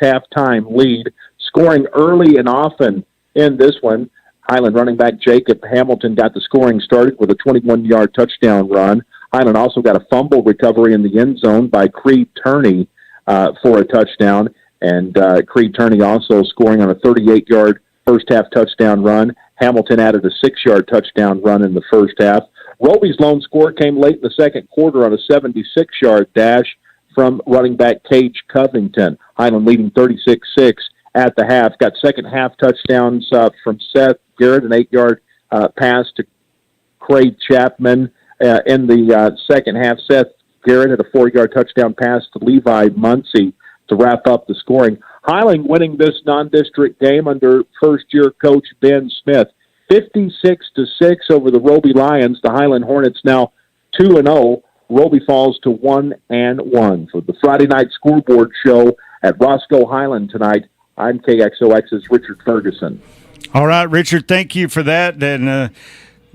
halftime lead, scoring early and often in this one. Highland running back Jacob Hamilton got the scoring started with a 21-yard touchdown run. Highland also got a fumble recovery in the end zone by Creed Turney for a touchdown, and Creed Turney also scoring on a 38-yard first-half touchdown run. Hamilton added a 6-yard touchdown run in the first half. Roby's lone score came late in the second quarter on a 76-yard dash from running back Cage Covington. Highland leading 36-6 at the half. Got second-half touchdowns from Seth Garrett, an 8-yard pass to Craig Chapman. In the second half, Seth Garrett had a 4-yard touchdown pass to Levi Muncie to wrap up the scoring. Highland winning this non-district game under first-year coach Ben Smith, 56-6 over the Roby Lions. The Highland Hornets now 2-0. Roby falls to 1-1. For the Friday night scoreboard show at Roscoe Highland tonight, I'm KXOX's Richard Ferguson. All right, Richard, thank you for that. And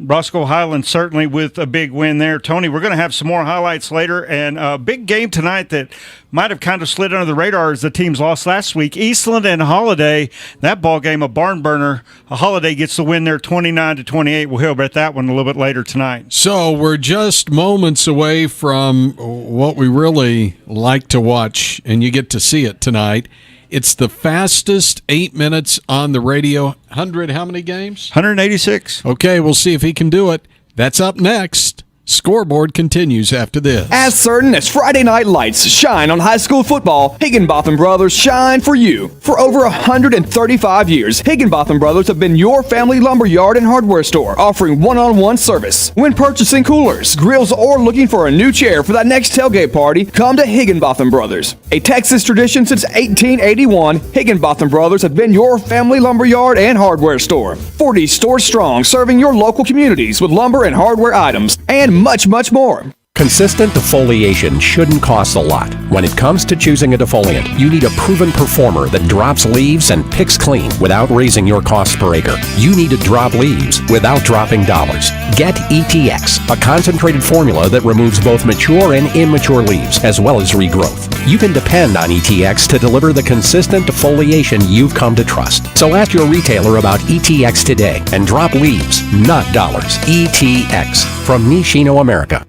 Roscoe Highland certainly with a big win there. Tony, we're going to have some more highlights later. And a big game tonight that might have kind of slid under the radar as the teams lost last week. Eastland and Holiday, that ball game, a barn burner. Holiday gets the win there 29-28. We'll hear about that one a little bit later tonight. So we're just moments away from what we really like to watch, and you get to see it tonight. It's the fastest 8 minutes on the radio. 100, how many games? 186. Okay, we'll see if he can do it. That's up next. Scoreboard continues after this. As certain as Friday night lights shine on high school football, Higginbotham Brothers shine for you. For over 135 years, Higginbotham Brothers have been your family lumber yard and hardware store, offering one-on-one service. When purchasing coolers, grills, or looking for a new chair for that next tailgate party, come to Higginbotham Brothers. A Texas tradition since 1881, Higginbotham Brothers have been your family lumber yard and hardware store. 40 stores strong, serving your local communities with lumber and hardware items, and much, much more. Consistent defoliation shouldn't cost a lot. When it comes to choosing a defoliant, you need a proven performer that drops leaves and picks clean without raising your cost per acre. You need to drop leaves without dropping dollars. Get ETX, a concentrated formula that removes both mature and immature leaves, as well as regrowth. You can depend on ETX to deliver the consistent defoliation you've come to trust. So ask your retailer about ETX today and drop leaves, not dollars. ETX from Nishino, America.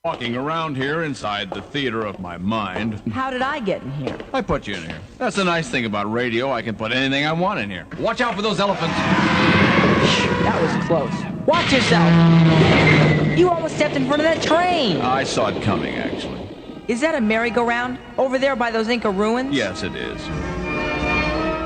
Walking around here inside the theater of my mind. How did I get in here? I put you in here. That's the nice thing about radio. I can put anything I want in here. Watch out for those elephants. That was close. Watch yourself. You almost stepped in front of that train. I saw it coming, actually. Is that a merry-go-round over there by those Inca ruins? Yes, it is.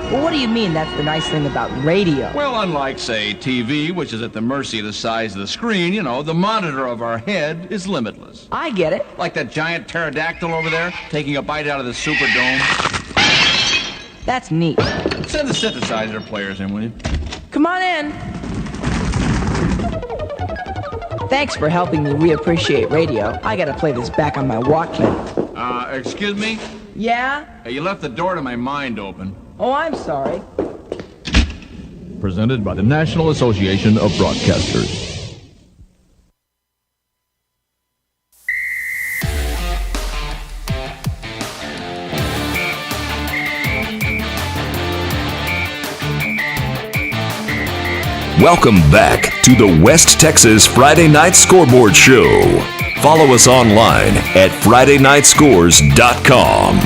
Well, what do you mean that's the nice thing about radio? Well, unlike, say, TV, which is at the mercy of the size of the screen, the monitor of our head is limitless. I get it. Like that giant pterodactyl over there, taking a bite out of the Superdome. That's neat. Send the synthesizer players in, will you? Come on in. Thanks for helping me reappreciate radio. I gotta play this back on my Walkman. Excuse me? Yeah? You left the door to my mind open. Oh, I'm sorry. Presented by the National Association of Broadcasters. Welcome back to the West Texas Friday Night Scoreboard Show. Follow us online at FridayNightScores.com.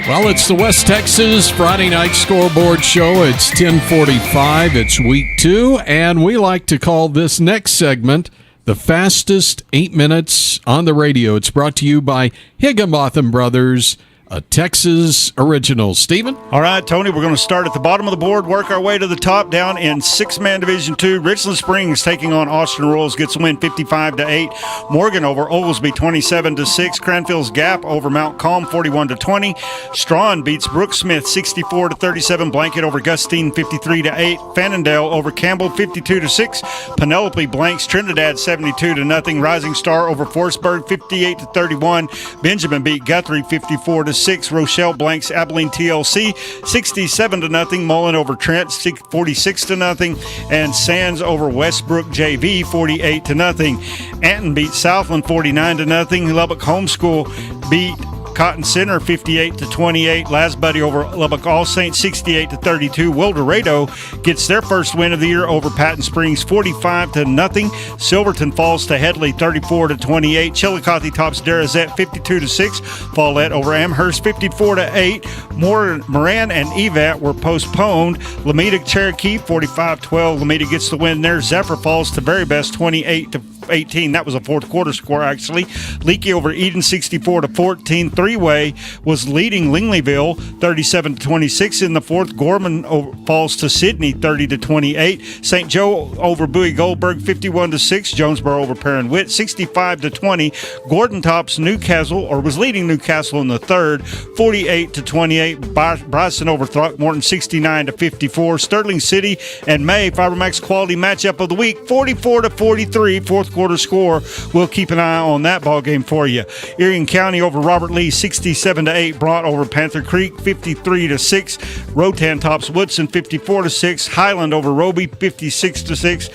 Well, it's the West Texas Friday Night Scoreboard Show. It's 10:45. It's week 2, and we like to call this next segment the fastest 8 minutes on the radio. It's brought to you by Higginbotham Brothers, a Texas original. Stephen? All right, Tony, we're going to start at the bottom of the board, work our way to the top. Down in 6-man Division 2, Richland Springs taking on Austin Royals, gets a win 55-8. Morgan over Oglesby 27-6. Cranfield's Gap over Mount Calm 41-20. Strawn beats Brooksmith 64-37. Blanket over Gustine 53-8. Fannondale over Campbell 52-6. Penelope blanks Trinidad 72-0. Rising Star over Forestburg 58-31. Benjamin beat Guthrie 54-6. Rochelle blanks Abilene TLC 67-0. Mullen over Trent 46-0. And Sands over Westbrook JV 48-0. Anton beat Southland 49-0. Lubbock Homeschool beat Cotton Center 58-28. Lasbuddy over Lubbock All Saints 68-32. Wildorado gets their first win of the year over Patton Springs 45-0. Silverton falls to Headley 34-28. Chillicothe tops Derazette 52-6. Follett over Amherst 54-8. Moran and Evat were postponed. Lomita Cherokee 45-12. Lomita gets the win there. Zephyr falls to Very Best 28-18. That was a fourth quarter score, actually. Leakey over Eden 64-14. Three-way was leading Lingleyville 37-26 in the fourth. Gorman falls to Sydney 30-28. St. Joe over Bowie Goldberg 51-6. Jonesboro over Perrin Witt 65-20. Gordon tops Newcastle, or was leading Newcastle in the third 48-28. Bryson over Throckmorton 69-54. Sterling City and May Fibermax quality matchup of the week 44-43. Fourth quarter score. We'll keep an eye on that ball game for you. Erie County over Robert Lee 67-8. Brought over Panther Creek 53-6. Rotan tops Woodson 54-6. Highland over Roby 56-6.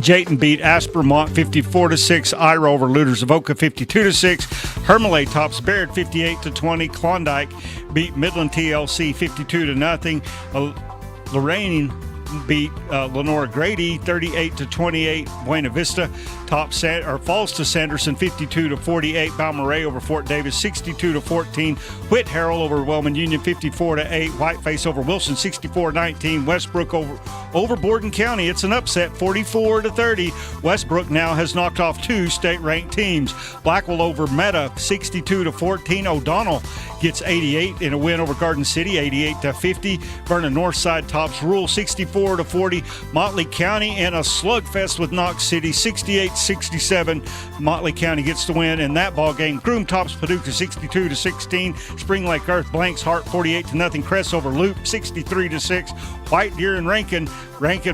Jayton beat Aspermont 54-6. Ira over Luders of Oka 52-6. Hermele tops Baird 58-20. Klondike beat Midland TLC 52-0. Lorraine beat Lenora Grady 38-28. Buena Vista falls to Sanderson 52-48. Balmorhea over Fort Davis 62-14. Whit Harrell over Wellman Union 54-8. Whiteface over Wilson 64-19. Westbrook over Borden County. It's an upset 44-30. Westbrook now has knocked off 2 state-ranked teams. Blackwell over Meta 62-14. O'Donnell gets 88 in a win over Garden City 88-50. Vernon Northside tops Rule 64-40. Motley County in a slugfest with Knox City 68-67. Motley County gets the win in that ball game. Groom tops Paducah 62-16. Spring Lake Earth blanks Hart 48-0. Cress over Loop 63-6. White Deer and Rankin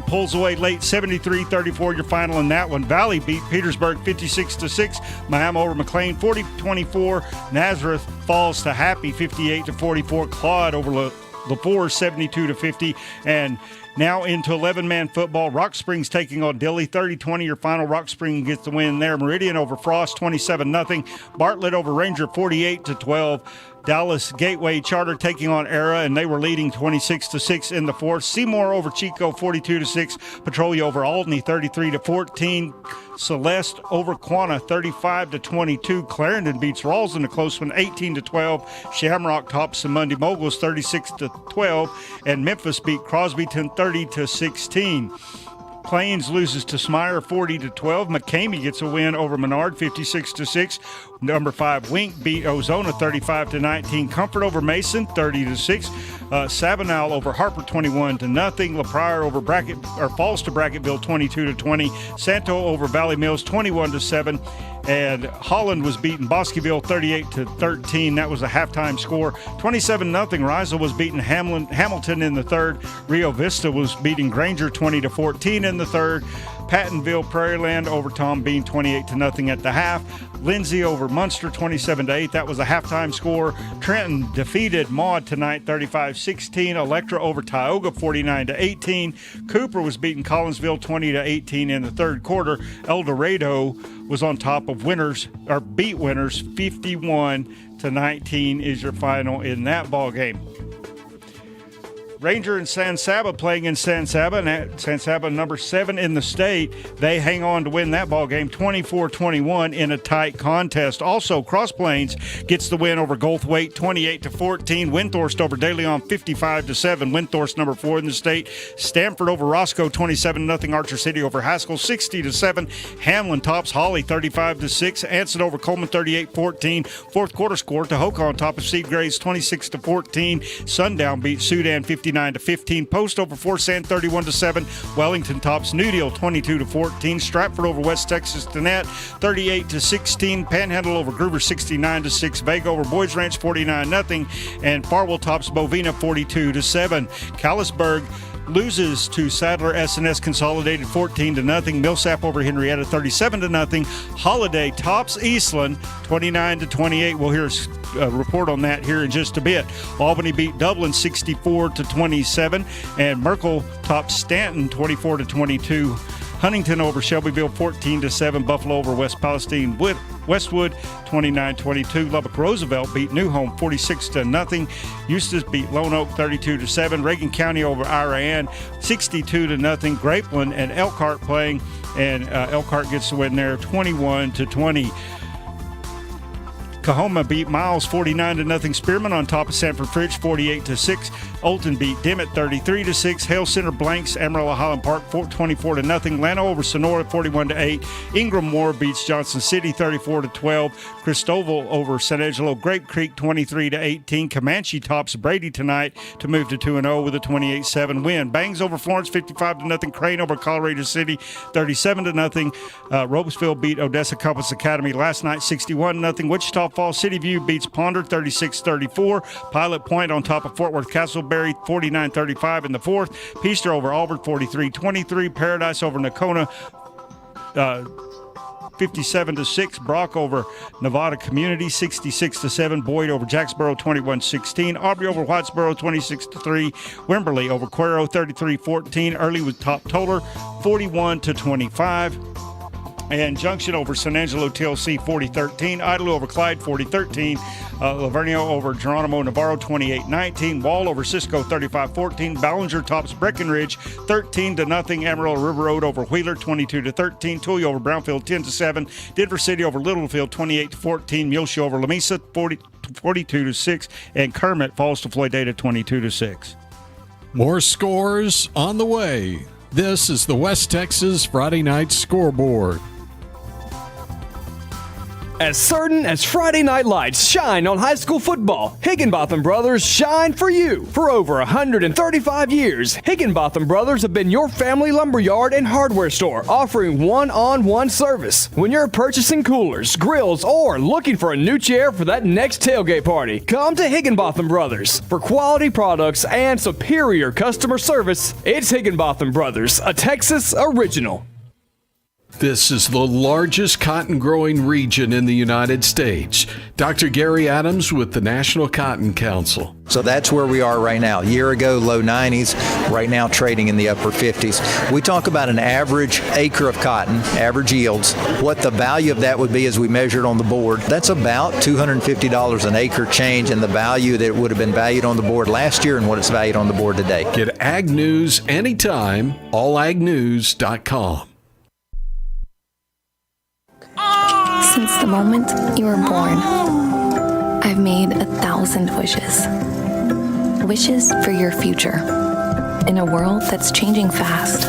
pulls away late 73-34. Your final in that one. Valley beat Petersburg 56-6. Miami over McLean 40-24. Nazareth falls to Happy 58-44. Claude over LaForce 72-50. And now into 11-man football. Rock Springs taking on Dilley 30-20. Your final. Rock Springs gets the win there. Meridian over Frost 27-0. Bartlett over Ranger 48-12. Dallas Gateway Charter taking on Era, and they were leading 26-6 in the fourth. Seymour over Chico 42-6. Petrolia over Aldney 33-14. Celeste over Quanah 35-22. Clarendon beats Rawls in a close one 18-12. Shamrock tops the Monday Moguls 36-12, and Memphis beat Crosbyton 30-16. Plains loses to Smyre 40-12. McCamey gets a win over Menard 56-6. Number 5 Wink beat Ozona 35-19. Comfort over Mason 30-6. Sabinal over Harper 21-0. LaPrire over falls to Bracketville 22-20. Santo over Valley Mills 21-7. And Holland was beating Bosqueville 38-13. That was a halftime score. 27-0. Rizel was beating Hamilton in the third. Rio Vista was beating Granger 20-14 in the third. Pattonville Prairieland over Tom Bean 28-0 at the half. Lindsay over Munster 27-8. That was a halftime score. Trenton defeated Maud tonight 35-16. Electra over Tioga 49-18. Cooper was beating Collinsville 20-18 in the third quarter. El Dorado was on top of beat Winners 51-19 is your final in that ball game. Ranger and San Saba playing in San Saba, and San Saba number 7 in the state. They hang on to win that ball game 24-21 in a tight contest. Also, Cross Plains gets the win over Goldthwaite 28-14. Windthorst over De Leon 55-7. Windthorst number 4 in the state. Stamford over Roscoe 27-0. Archer City over Haskell 60-7. Hamlin tops Holly 35-6. Anson over Coleman 38-14. Fourth quarter score. Tahoka on top of Seed Grays 26-14. Sundown beat Sudan 59-15. Post over Fort Sand 31-7. Wellington tops New Deal 22-14. Stratford over West Texas Tenet 38-16. Panhandle over Gruber 69-6. Vega over Boys Ranch 49-0. And Farwell tops Bovina 42-7. Callisburg loses to Sadler S&S Consolidated 14-0. Millsap over Henrietta 37-0. Holiday tops Eastland 29-28. We'll hear a report on that here in just a bit. Albany beat Dublin 64-27, and Merkel tops Stanton 24-22. Huntington over Shelbyville 14-7. Buffalo over West Palestine Westwood 29-22. Lubbock Roosevelt beat New Home 46-0. Eustis beat Lone Oak 32-7. Reagan County over Iran 62-0. Grapeland and Elkhart playing, and Elkhart gets the win there 21-20. Kahoma beat Miles 49-0. Spearman on top of Sanford Fridge 48-6. Olton beat Dimmitt 33-6. Hale Center blanks Amarillo Highland Park 24-0. Llano over Sonora 41-8. Ingram Moore beats Johnson City 34-12. Cristoval over San Angelo Grape Creek 23-18. Comanche tops Brady tonight to move to 2-0 with a 28-7 win. Bangs over Florence 55-0. Crane over Colorado City 37-0. Robesville beat Odessa Compass Academy last night 61-0. Wichita Falls City View beats Ponder 36-34. Pilot Point on top of Fort Worth Castleberry 49-35 in the fourth. Peaster over Auburn 43-23. Paradise over Nocona 57-6. Brock over Nevada Community 66-7. Boyd over Jacksboro 21-16. Aubrey over Whitesboro 26-3. Wimberley over Cuero 33-14. Early with Top Toller 41-25. And Junction over San Angelo TLC 40-13. Idlewild over Clyde 40-13. Lavernio over Geronimo Navarro 28-19. Wall over Cisco 35-14. Ballinger tops Breckenridge 13-0. Amarillo River Road over Wheeler 22-13. Tullio over Brownfield 10-7. Denver City over Littlefield 28-14. Muleshoe over Lamesa 42-6. And Kermit falls to Floydada 22-6. More scores on the way. This is the West Texas Friday Night Scoreboard. As certain as Friday night lights shine on high school football, Higginbotham Brothers shine for you. For over 135 years, Higginbotham Brothers have been your family lumberyard and hardware store, offering one-on-one service. When you're purchasing coolers, grills, or looking for a new chair for that next tailgate party, come to Higginbotham Brothers. For quality products and superior customer service, it's Higginbotham Brothers, a Texas original. This is the largest cotton growing region in the United States. Dr. Gary Adams with the National Cotton Council. So that's where we are right now. A year ago, low 90s, right now trading in the upper 50s. We talk about an average acre of cotton, average yields. What the value of that would be as we measured on the board, that's about $250 an acre change in the value that would have been valued on the board last year and what it's valued on the board today. Get Ag News anytime, allagnews.com. Since the moment you were born, I've made 1,000 wishes. Wishes for your future. In a world that's changing fast,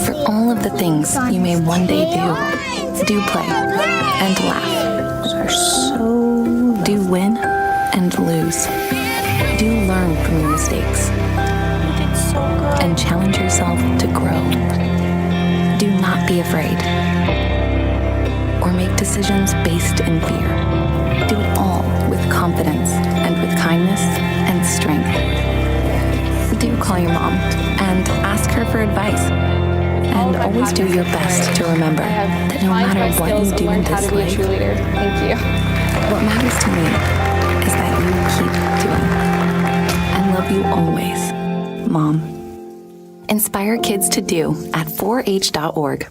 for all of the things you may one day do play and laugh. Do win and lose. Do learn from your mistakes. And challenge yourself to grow. Do not be afraid. Or make decisions based in fear. Do it all with confidence and with kindness and strength. Do call your mom and ask her for advice. And always do your best to remember that no matter what you do in this life, what matters to me is that you keep doing. And love you always, Mom. Inspire kids to do at 4h.org.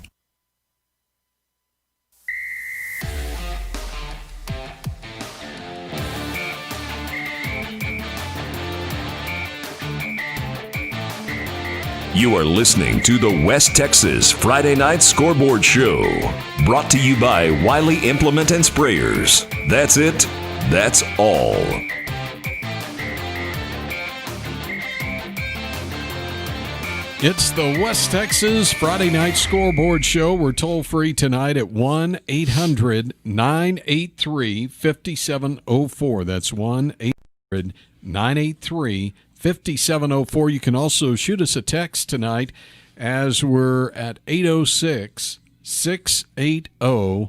You are listening to the West Texas Friday Night Scoreboard Show, brought to you by Wiley Implement and Sprayers. That's it. That's all. It's the West Texas Friday Night Scoreboard Show. We're toll free tonight at 1-800-983-5704. That's 1-800-983-5704. You can also shoot us a text tonight as we're at 806-680-6877.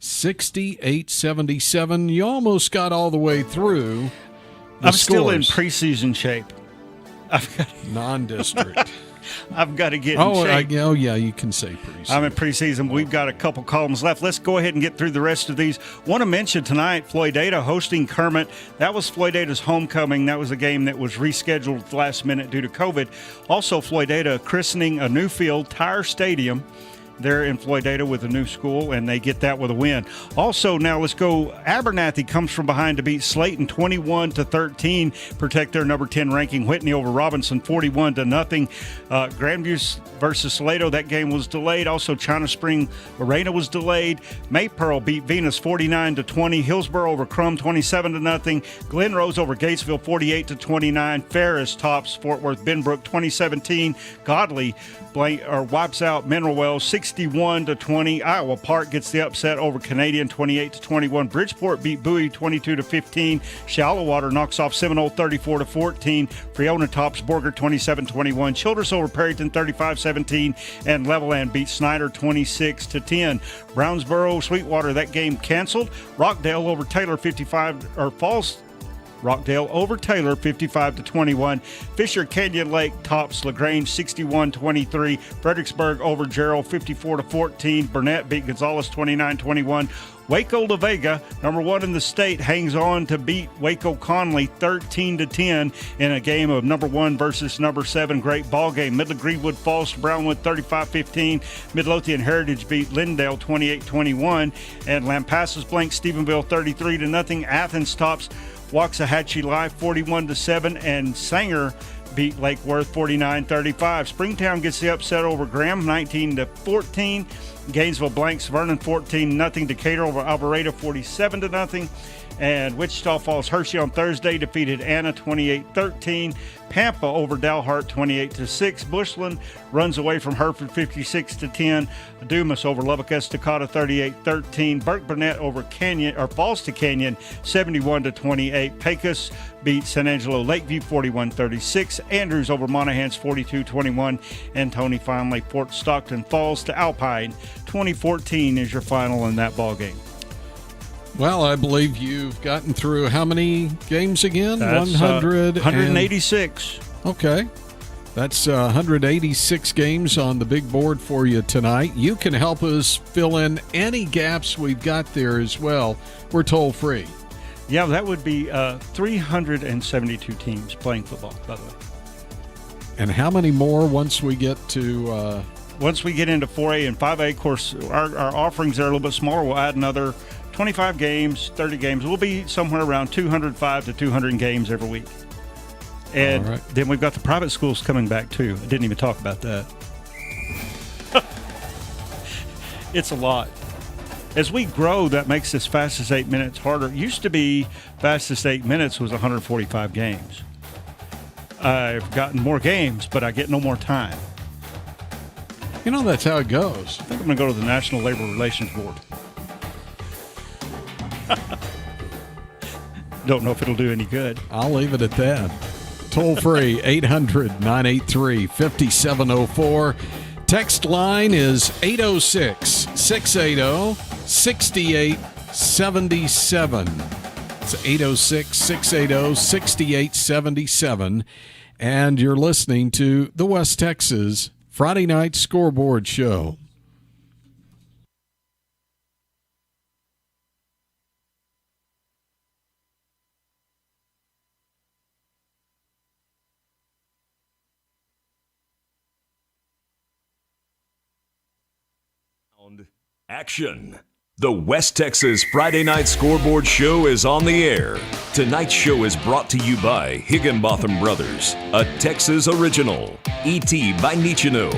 806-680-6877. You almost got all the way through. I'm still in preseason shape. I've got non-district. I've got to get in shape. Yeah, you can say preseason. I'm in preseason. We've got a couple columns left. Let's go ahead and get through the rest of these. Want to mention tonight, Floydada hosting Kermit. That was Floydada's homecoming. That was a game that was rescheduled at the last minute due to COVID. Also, Floydada christening a new field, Tire Stadium. They're in Floydada with a new school, and they get that with a win. Also, now let's go. Abernathy comes from behind to beat Slayton 21-13, protect their number 10 ranking. Whitney over Robinson 41-0. Grandview versus Salado, that game was delayed. Also, China Spring Lorena was delayed. Maypearl beat Venus 49-20. Hillsborough over Crum 27-0. Glen Rose over Gatesville 48-29. Ferris tops Fort Worth Benbrook 2017. Godley wipes out Mineral Wells 61-20. Iowa Park gets the upset over Canadian 28-21. Bridgeport beat Bowie 22-15. Shallowater knocks off Seminole 34-14. Freona tops Borger 27-21. Childress over Perryton 35-17, and Levelland beats Snyder 26-10. Brownsboro Sweetwater, that game canceled. Rockdale over Taylor 55-21. Fisher Canyon Lake tops LaGrange 61-23. Fredericksburg over Gerald 54-14. Burnett beat Gonzales 29-21. Waco La Vega, number 1 in the state, hangs on to beat Waco Conley 13-10 in a game of number 1 versus number 7. Great ball game. Midland Greenwood falls to Brownwood 35-15. Midlothian Heritage beat Lindale 28-21. And Lampasas blank Stephenville 33-0. Athens tops Waxahachie Live 41-7, and Sanger beat Lake Worth 49-35. Springtown gets the upset over Graham 19-14. Gainesville blanks Vernon 14-0. Decatur over Alvarado 47-0. And Wichita Falls Hershey on Thursday defeated Anna 28-13. Pampa over Dalhart 28-6. Bushland runs away from Hereford 56-10. Dumas over Lubbock Estacada 38-13. Burke Burnett over Falls to Canyon 71-28. Pecos beats San Angelo Lakeview 41-36. Andrews over Monahans 42-21. And Tony finally Fort Stockton falls to Alpine 2014 is your final in that ball game. Well, I believe you've gotten through how many games again? That's 186. Okay. That's 186 games on the big board for you tonight. You can help us fill in any gaps we've got there as well. We're toll free. Yeah, that would be 372 teams playing football, by the way. And how many more once we get to... Once we get into 4A and 5A, of course, our offerings are a little bit smaller. We'll add another 25 games, 30 games. We'll be somewhere around 205 to 200 games every week. And then we've got the private schools coming back, too. I didn't even talk about that. It's a lot. as we grow, that makes this fastest 8 minutes harder. It used to be fastest 8 minutes was 145 games. I've gotten more games, but I get no more time. You know, that's how it goes. I think I'm going to go to the National Labor Relations Board. Don't know if it'll do any good. I'll leave it at that. Toll free, 800-983-5704. Text line is 806-680-6877. It's 806-680-6877. And you're listening to the West Texas Friday Night Scoreboard Show. Action. The West Texas Friday Night Scoreboard Show is on the air. Tonight's show is brought to you by Higginbotham Brothers, a Texas original. E.T. by Nichino.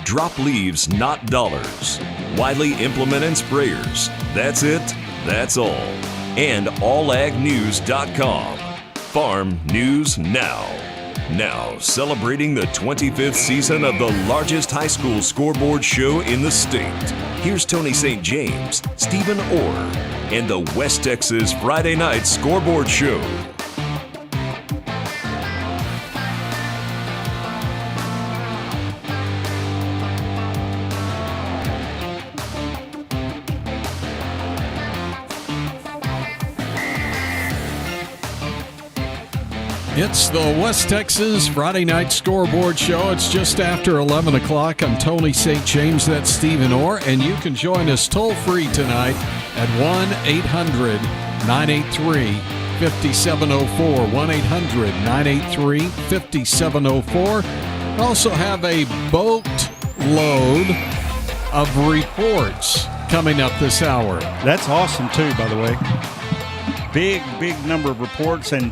Drop leaves, not dollars. Wiley Implement and Sprayers. That's it. That's all. And allagnews.com. Farm News Now. Now, celebrating the 25th season of the largest high school scoreboard show in the state. Here's Tony St. James, Stephen Orr, and the West Texas Friday Night Scoreboard Show. It's the West Texas Friday Night Scoreboard Show. It's just after 11 o'clock. I'm Tony St. James. That's Stephen Orr. And you can join us toll-free tonight at 1-800-983-5704. 1-800-983-5704. We also have a boatload of reports coming up this hour. That's awesome, too, by the way. Big number of reports, and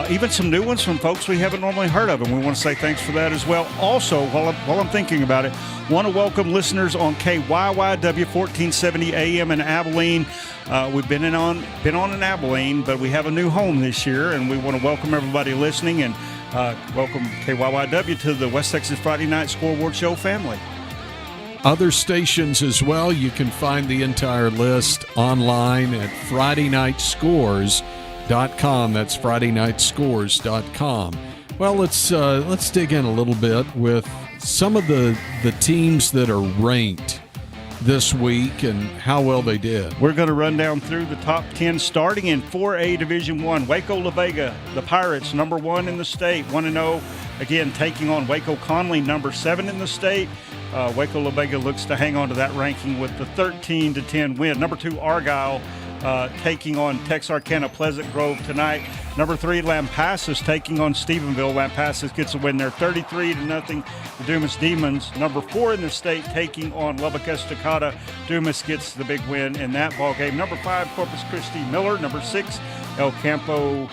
even some new ones from folks we haven't normally heard of, and we want to say thanks for that as well. Also, while I'm thinking about it, want to welcome listeners on KYYW 1470 AM in Abilene. We've been on in Abilene, but we have a new home this year, and we want to welcome everybody listening and welcome KYYW to the West Texas Friday Night Scoreboard Show family. Other stations as well. You can find the entire list online at FridayNightScores.com. That's FridayNightScores.com. Well, let's dig in a little bit with some of the teams that are ranked this week and how well they did. We're going to run down through the top 10, starting in 4A Division I. Waco La Vega, the Pirates, number 1 in the state, 1-0. Again, taking on Waco Conley, number 7 in the state. Waco La Vega looks to hang on to that ranking with the 13-10 win. Number 2, Argyle, taking on Texarkana Pleasant Grove tonight. Number 3, Lampasas taking on Stephenville. Lampasas gets a win there, 33-0. The Dumas Demons. Number 4 in the state taking on Lubbock Estacada. Dumas gets the big win in that ball game. Number 5, Corpus Christi Miller. Number 6, El Campo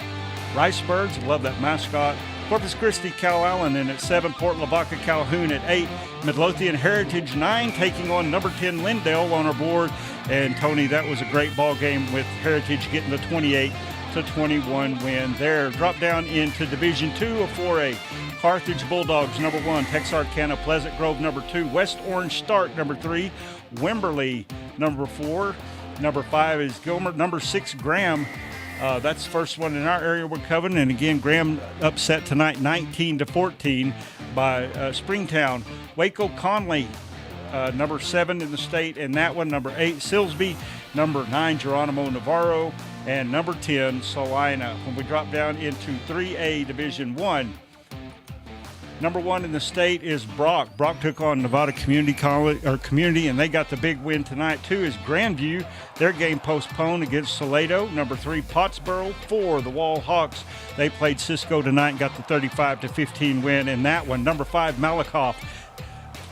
Ricebirds. Love that mascot. Corpus Christi Calallen, and at 7, Port Lavaca Calhoun at 8. Midlothian Heritage 9 taking on number 10 Lindale on our board. And Tony, that was a great ball game with Heritage getting the 28-21 win there. Drop down into Division II of 4A. Carthage Bulldogs, number 1. Texarkana Pleasant Grove, number 2. West Orange Stark, number 3. Wimberley, number 4. Number 5 is Gilmer. Number 6, Graham. That's the first one in our area we're covering. And again, Graham upset tonight 19-14 by Springtown. Waco Conley, number 7 in the state, and that one, number 8, Silsby, number 9, Geronimo Navarro, and number 10, Salina. When we drop down into 3A Division I, number 1 in the state is Brock. Brock took on Nevada Community College or Community, and they got the big win tonight. 2 is Grandview. Their game postponed against Salado. Number 3, Pottsboro. 4, the Wall Hawks. They played Cisco tonight and got the 35-15 win in that one. Number 5, Malakoff.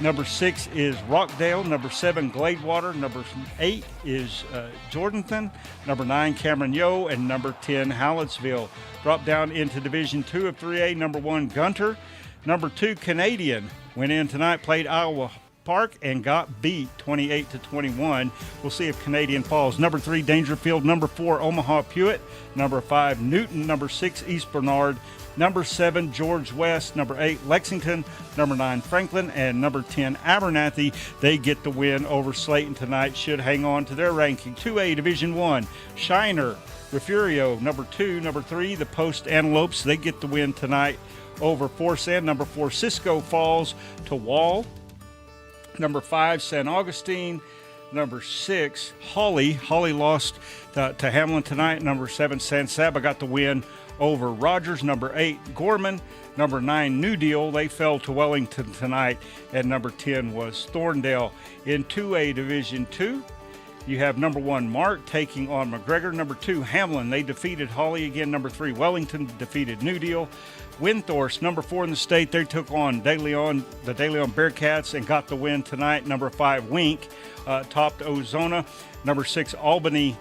Number 6 is Rockdale. Number 7, Gladewater. Number 8 is Jordanton. Number 9, Cameron Yo. And number 10, Hallettsville. Drop down into Division II of 3A. Number 1, Gunter. Number 2, Canadian. Went in tonight, played Iowa Park and got beat 28-21. We'll see if Canadian falls. Number 3, Dangerfield. Number 4, Omaha Pewitt. Number 5, Newton. Number 6, East Bernard. Number 7, George West. Number 8, Lexington. Number 9, Franklin. And number 10, Abernathy. They get the win over Slayton tonight. Should hang on to their ranking. 2A Division 1, Shiner, Refugio. Number 2, number 3, the Post Antelopes. They get the win tonight over Forsan. Number 4, Cisco falls to Wall. Number 5, San Augustine. Number 6, Holly. Holly lost to Hamlin tonight. Number 7, San Saba got the win over Rogers. Number 8, Gorman. Number 9, New Deal. They fell to Wellington tonight. And number 10 was Thorndale. In 2A Division 2, you have number 1, Mark, taking on McGregor. Number 2, Hamlin. They defeated Holly again. Number 3, Wellington defeated New Deal. Windthorst, number 4 in the state, they took on the De Leon Bearcats and got the win tonight. Number 5, Wink, topped Ozona. Number 6, Albany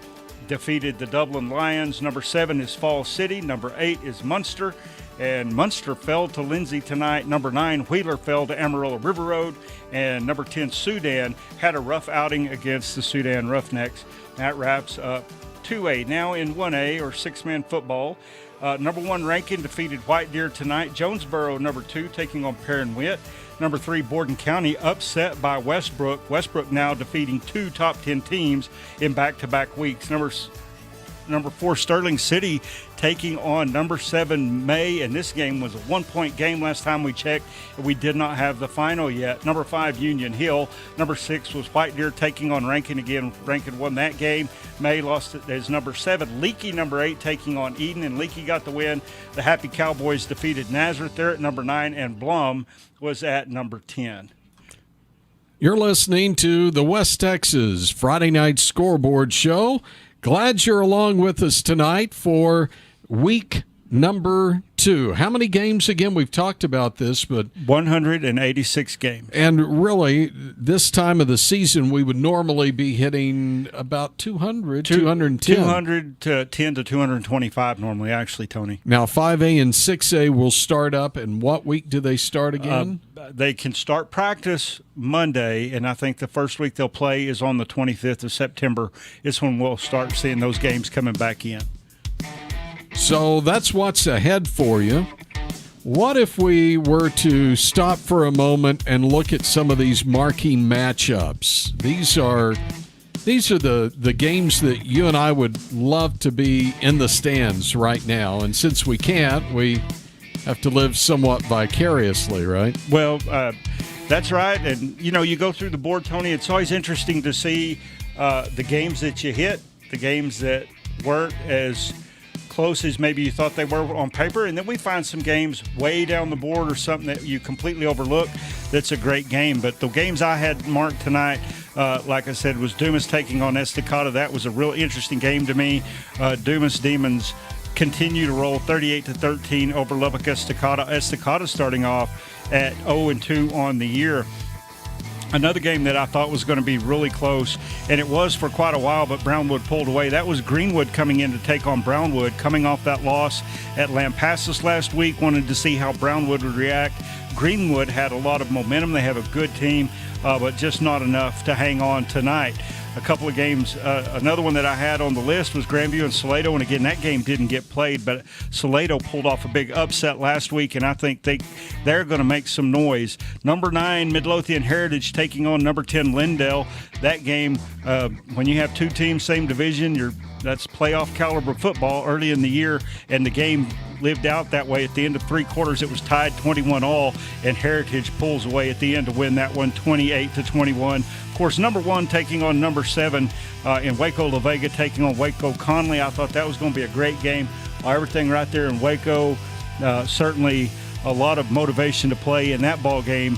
defeated the Dublin Lions. Number 7 is Falls City. Number 8 is Munster, and Munster fell to Lindsay tonight. Number 9, Wheeler fell to Amarillo River Road, and number 10, Sudan had a rough outing against the Sudan Roughnecks. That wraps up 2A. Now in 1A, or six-man football, number 1, Rankin defeated White Deer tonight. Jonesboro, number 2, taking on Perrin Witt. Number 3, Borden County upset by Westbrook. Westbrook now defeating 2 top 10 teams in back-to-back weeks. Number 4, Sterling City taking on number 7, May, and this game was a 1-point game last time we checked. We did not have the final yet. Number 5, Union Hill. Number 6 was White Deer taking on Rankin again. Rankin won that game. May lost it as number 7. Leakey, number 8, taking on Eden, and Leakey got the win. The Happy Cowboys defeated Nazareth there at number 9, and Blum was at number 10. You're listening to the West Texas Friday Night Scoreboard Show. Glad you're along with us tonight for week number 2. How many games again? We've talked about this, but 186 games. And really, this time of the season, we would normally be hitting about 200, 210. 210 to 225 normally, actually, Tony. Now, 5A and 6A will start up, and what week do they start again? They can start practice Monday, and I think the first week they'll play is on the 25th of September. Is when we'll start seeing those games coming back in. So that's what's ahead for you. What if we were to stop for a moment and look at some of these marquee matchups? These are the games that you and I would love to be in the stands right now. And since we can't, we have to live somewhat vicariously, right? Well, that's right. And, you go through the board, Tony, it's always interesting to see the games that you hit, the games that weren't as close as maybe you thought they were on paper, and then we find some games way down the board or something that you completely overlook that's a great game. But the games I had marked tonight, like I said, was Dumas taking on Estacada. That was a real interesting game to me. Dumas Demons continue to roll 38-13 over Lubbock Estacada. Estacada starting off at 0-2 on the year. Another game that I thought was going to be really close, and it was for quite a while, but Brownwood pulled away. That was Greenwood coming in to take on Brownwood, coming off that loss at Lampasas last week. Wanted to see how Brownwood would react. Greenwood had a lot of momentum. They have a good team, but just not enough to hang on tonight. A couple of games. Another one that I had on the list was Grandview and Salado, and again, that game didn't get played, but Salado pulled off a big upset last week, and I think they're going to make some noise. Number 9, Midlothian Heritage taking on number 10, Lindale. That game, when you have two teams, same division, that's playoff caliber football early in the year, and the game lived out that way. At the end of 3 quarters, it was tied 21-all, and Heritage pulls away at the end to win that one 28-21. Of course, number 1 taking on number 7 in Waco La Vega, taking on Waco Conley. I thought that was going to be a great game. Everything right there in Waco, certainly a lot of motivation to play in that ball game.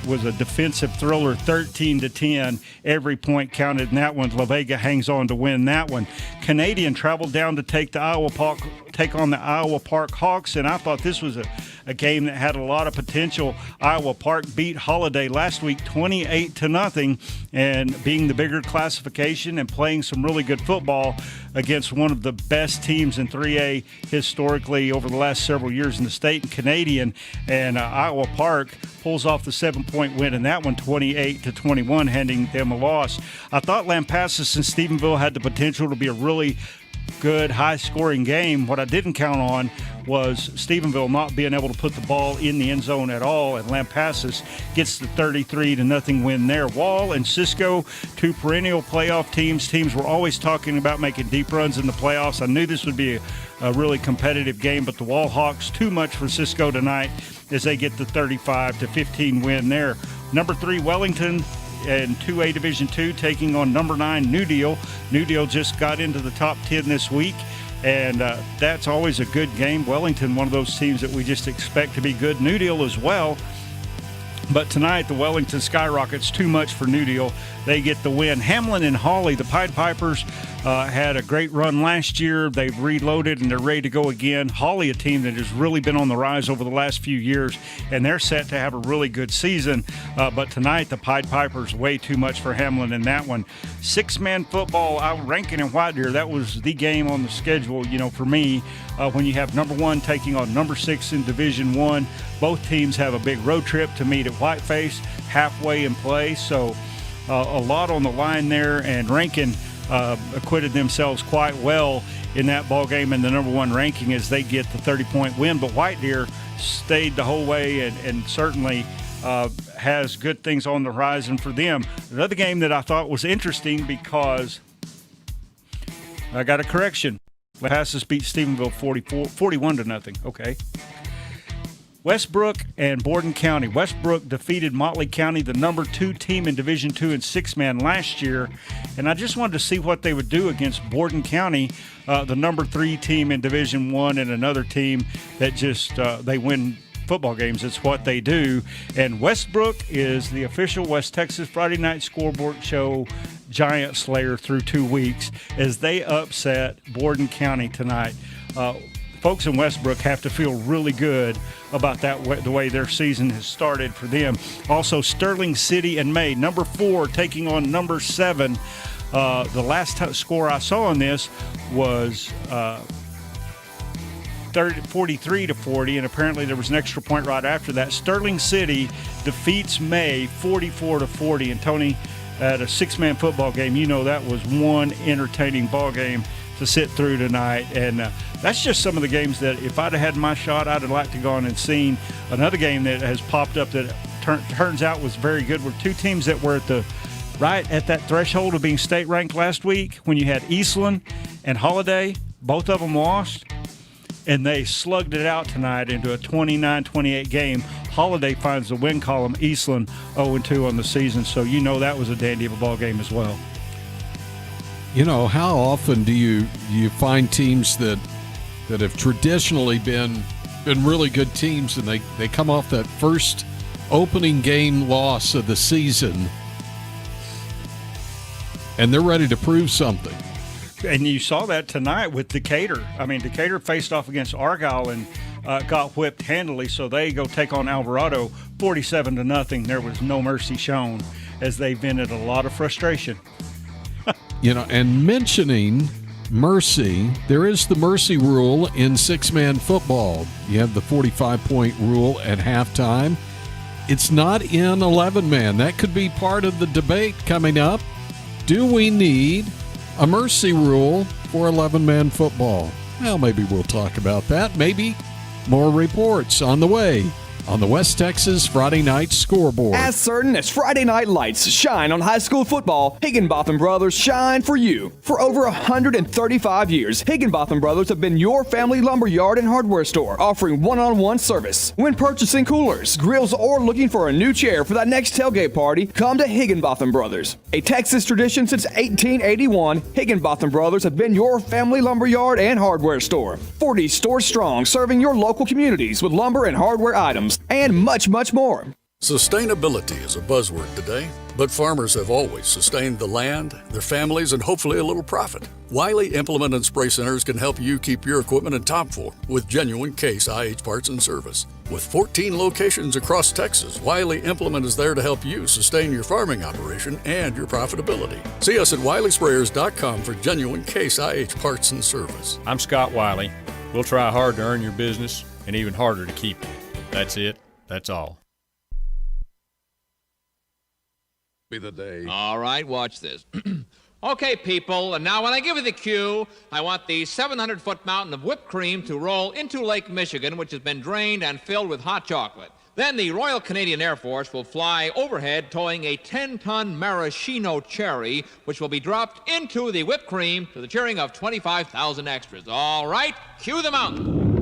Was a defensive thriller, 13-10. Every point counted in that one. La Vega hangs on to win that one. Canadian traveled down to take on the Iowa Park Hawks, and I thought this was a game that had a lot of potential. Iowa Park beat Holiday last week 28-0, and being the bigger classification and playing some really good football, against one of the best teams in 3A historically over the last several years in the state, and Canadian. And Iowa Park pulls off the 7-point win in that one, 28-21, handing them a loss. I thought Lampasas and Stephenville had the potential to be a really good, high-scoring game. What I didn't count on was Stephenville not being able to put the ball in the end zone at all, and Lampasas gets the 33-0 win there. Wall and Cisco, two perennial playoff teams. Teams were always talking about making deep runs in the playoffs. I knew this would be a really competitive game, but the Wall Hawks, too much for Cisco tonight as they get the 35-15 win there. Number 3, Wellington, and 2A Division II taking on number 9 New Deal. New Deal just got into the top 10 this week, and that's always a good game. Wellington, one of those teams that we just expect to be good. New Deal as well. But tonight, the Wellington Skyrockets, too much for New Deal. They get the win. Hamlin and Hawley, the Pied Pipers, had a great run last year. They've reloaded, and they're ready to go again. Hawley, a team that has really been on the rise over the last few years, and they're set to have a really good season. But tonight, the Pied Pipers, way too much for Hamlin in that one. 6-man football, Rankin and White Deer, that was the game on the schedule, for me. When you have number 1 taking on number 6 in Division I, both teams have a big road trip to meet at Whiteface, halfway in play. So a lot on the line there, and Rankin acquitted themselves quite well in that ball game in the number 1 ranking as they get the 30-point win. But White Deer stayed the whole way and certainly has good things on the horizon for them. Another game that I thought was interesting because I got a correction. Lampasas beat Stephenville 41-0. Okay. Westbrook and Borden County. Westbrook defeated Motley County, the number 2 team in Division II in 6-man last year. And I just wanted to see what they would do against Borden County, the number 3 team in Division I, and another team that just they win football games. It's what they do. And Westbrook is the official West Texas Friday Night Scoreboard Show giant slayer through 2 weeks as they upset Borden County tonight. Folks in Westbrook have to feel really good about the way their season has started for them. Also, Sterling City and May, number 4 taking on number 7. The last score I saw on this was 43-40, and apparently there was an extra point right after that. Sterling City defeats May 44-40, and Tony, at a 6-man football game, that was one entertaining ball game to sit through tonight. And that's just some of the games that if I'd have had my shot, I'd have liked to go on and seen. Another game that has popped up that turns out was very good were 2 teams that were right at that threshold of being state ranked last week when you had Eastland and Holiday. Both of them lost, and they slugged it out tonight into a 29-28 game. Holiday finds the win column. Eastland 0-2 on the season, so that was a dandy of a ball game as well. How often do you find teams that have traditionally been really good teams, and they come off that first opening game loss of the season, and they're ready to prove something? And you saw that tonight with Decatur. Decatur faced off against Argyle and got whipped handily, so they go take on Alvarado 47-0. There was no mercy shown as they vented a lot of frustration. And mentioning mercy, there is the mercy rule in 6-man football. You have the 45-point rule at halftime. It's not in 11-man. That could be part of the debate coming up. Do we need a mercy rule for 11-man football? Well, maybe we'll talk about that. Maybe more reports on the way on the West Texas Friday Night Scoreboard. As certain as Friday night lights shine on high school football, Higginbotham Brothers shine for you. For over 135 years, Higginbotham Brothers have been your family lumberyard and hardware store, offering one-on-one service. When purchasing coolers, grills, or looking for a new chair for that next tailgate party, come to Higginbotham Brothers. A Texas tradition since 1881, Higginbotham Brothers have been your family lumberyard and hardware store. 40 stores strong, serving your local communities with lumber and hardware items, and much, much more. Sustainability is a buzzword today, but farmers have always sustained the land, their families, and hopefully a little profit. Wiley Implement and Spray Centers can help you keep your equipment in top form with genuine Case IH parts and service. With 14 locations across Texas, Wiley Implement is there to help you sustain your farming operation and your profitability. See us at WileySprayers.com for genuine Case IH parts and service. I'm Scott Wiley. We'll try hard to earn your business and even harder to keep it. That's it. That's all. Be the day. All right, watch this. Okay, people, and now when I give you the cue, I want the 700-foot mountain of whipped cream to roll into Lake Michigan, which has been drained and filled with hot chocolate. Then the Royal Canadian Air Force will fly overhead towing a 10-ton maraschino cherry, which will be dropped into the whipped cream to the cheering of 25,000 extras. All right, cue the mountain.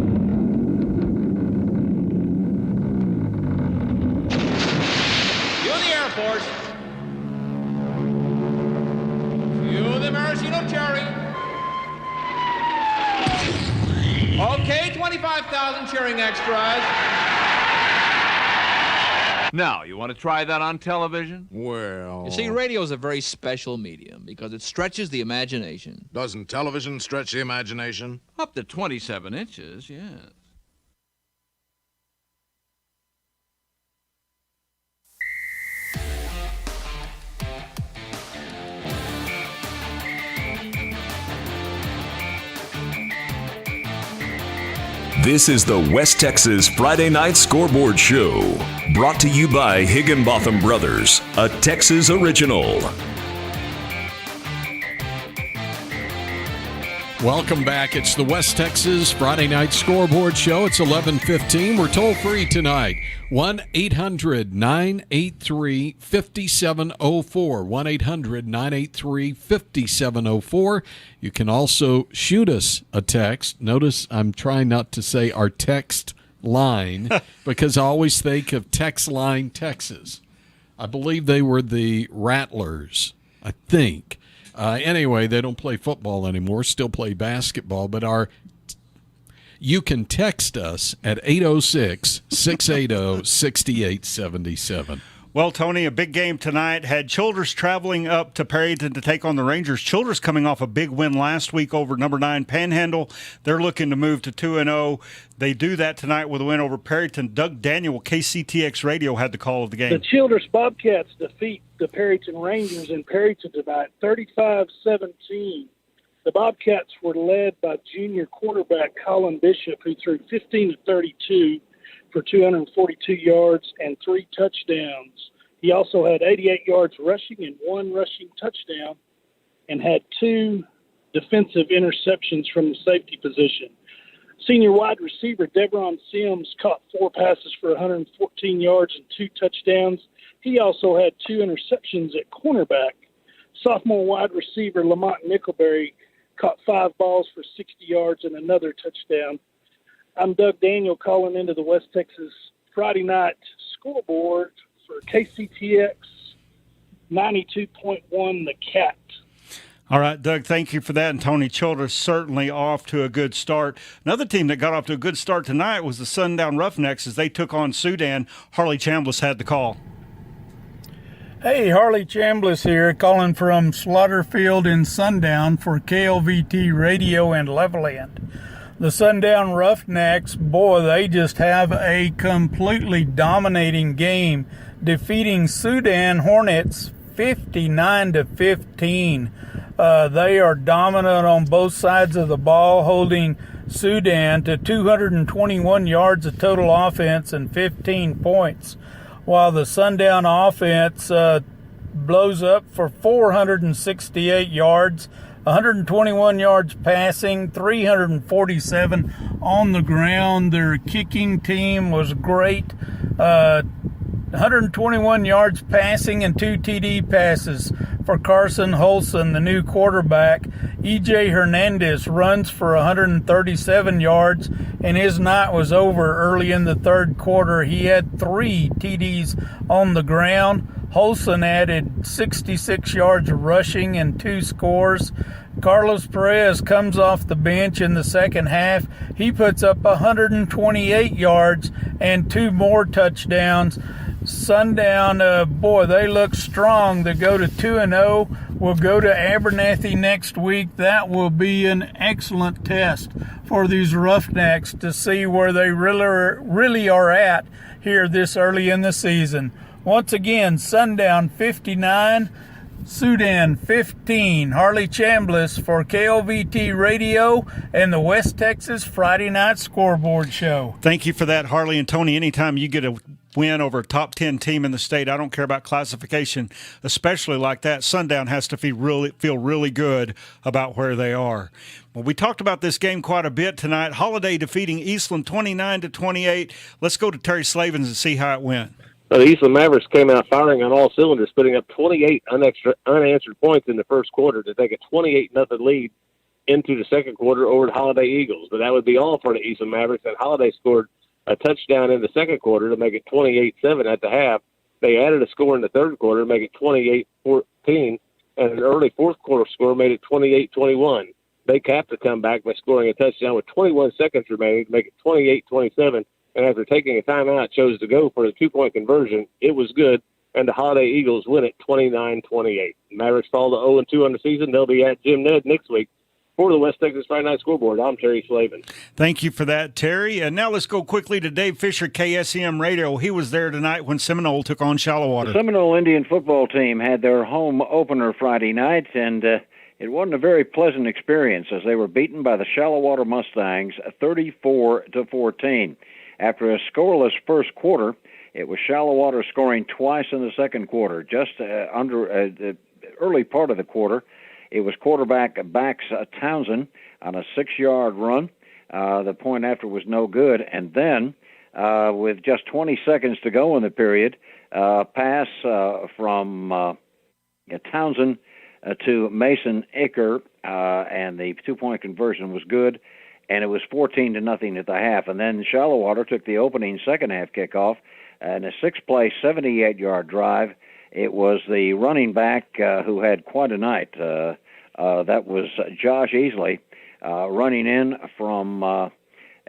Cue the Air Force. Cue the maraschino cherry. Okay, 25,000 cheering extras. Now, you want to try that on television? Well... You see, radio is a very special medium because it stretches the imagination. Doesn't television stretch the imagination? Up to 27 inches, yes. This is the West Texas Friday Night Scoreboard Show, brought to you by Higginbotham Brothers, a Texas original. Welcome back. It's the West Texas Friday Night Scoreboard Show. It's 11:15. We're toll free tonight. 1-800-983-5704. 1-800-983-5704. You can also shoot us a text. Notice I'm trying not to say our text line because I always think of Text Line, Texas. I believe they were the Rattlers, I think. Anyway, they don't play football anymore, still play basketball, but you can text us at 806-680-6877. Well, Tony, a big game tonight. Had Childress traveling up to Perryton to take on the Rangers. Childress coming off a big win last week over number 9 Panhandle. They're looking to move to 2-0. They do that tonight with a win over Perryton. Doug Daniel, KCTX Radio, had the call of the game. The Childress Bobcats defeat the Perryton Rangers in Perryton tonight, 35-17. The Bobcats were led by junior quarterback Colin Bishop, who threw 15 of 32 for 242 yards and 3 touchdowns. He also had 88 yards rushing and 1 rushing touchdown and had 2 defensive interceptions from the safety position. Senior wide receiver Devron Sims caught 4 passes for 114 yards and 2 touchdowns. He also had 2 interceptions at cornerback. Sophomore wide receiver Lamont Nickelberry caught 5 balls for 60 yards and another touchdown. I'm Doug Daniel calling into the West Texas Friday Night Scoreboard for KCTX 92.1 The Cat. All right, Doug, thank you for that. And Tony Childress certainly off to a good start. Another team that got off to a good start tonight was the Sundown Roughnecks as they took on Sudan. Harley Chambliss had the call. Hey, Harley Chambliss here, calling from Slaughterfield in Sundown for KLVT Radio and Levelland. The Sundown Roughnecks, boy, they just have a completely dominating game, defeating Sudan Hornets 59-15. They are dominant on both sides of the ball, holding Sudan to 221 yards of total offense and 15 points, while the Sundown offense blows up for 468 yards, 121 yards passing, 347 on the ground. Their kicking team was great. 121 yards passing and 2 TD passes for Carson Holson, the new quarterback. E.J. Hernandez runs for 137 yards, and his night was over early in the third quarter. He had 3 TDs on the ground. Holson added 66 yards rushing and 2 scores. Carlos Perez comes off the bench in the second half. He puts up 128 yards and 2 more touchdowns. Sundown, boy, they look strong. They go to 2-0 We'll go to Abernathy next week. That will be an excellent test for these Roughnecks to see where they really are at here this early in the season. Once again, Sundown 59, Sudan 15, Harley Chambliss for KOVT Radio and the West Texas Friday Night Scoreboard Show. Thank you for that, Harley and Tony. Anytime you get a win over a top 10 team in the state, I don't care about classification, especially like that, Sundown has to feel really good about where they are. Well, we talked about this game quite a bit tonight. Holiday defeating Eastland 29-28. Let's go to Terry Slavens and see how it went. The Eastland Mavericks came out firing on all cylinders, putting up 28 unanswered points in the first quarter to take a 28-0 lead into the second quarter over the Holiday Eagles. But that would be all for the Eastland Mavericks, and Holiday scored a touchdown in the second quarter to make it 28-7 at the half. They added a score in the third quarter to make it 28-14, and an early fourth quarter score made it 28-21. They capped the comeback by scoring a touchdown with 21 seconds remaining to make it 28-27. And after taking a timeout, chose to go for the two-point conversion. It was good, and the Holiday Eagles win it 29-28. Mavericks fall to 0-2 on the season. They'll be at Jim Ned next week. For the West Texas Friday Night Scoreboard, I'm Terry Slavin. Thank you for that, Terry. And now let's go quickly to Dave Fisher, KSEM Radio. He was there tonight when Seminole took on Shallowater. The Seminole Indian football team had their home opener Friday night, and it wasn't a very pleasant experience as they were beaten by the Shallowater Mustangs 34-14. After a scoreless first quarter, it was Shallowater scoring twice in the second quarter. Just under the early part of the quarter, it was quarterback Bax Townsend on a 6-yard run. The point after was no good. And then, with just 20 seconds to go in the period, pass from Townsend to Mason Aker, and the two-point conversion was good. And it was 14-0 at the half. And then Shallowater took the opening second-half kickoff and a 6-play, 78-yard drive. It was the running back who had quite a night. That was Josh Easley running in from a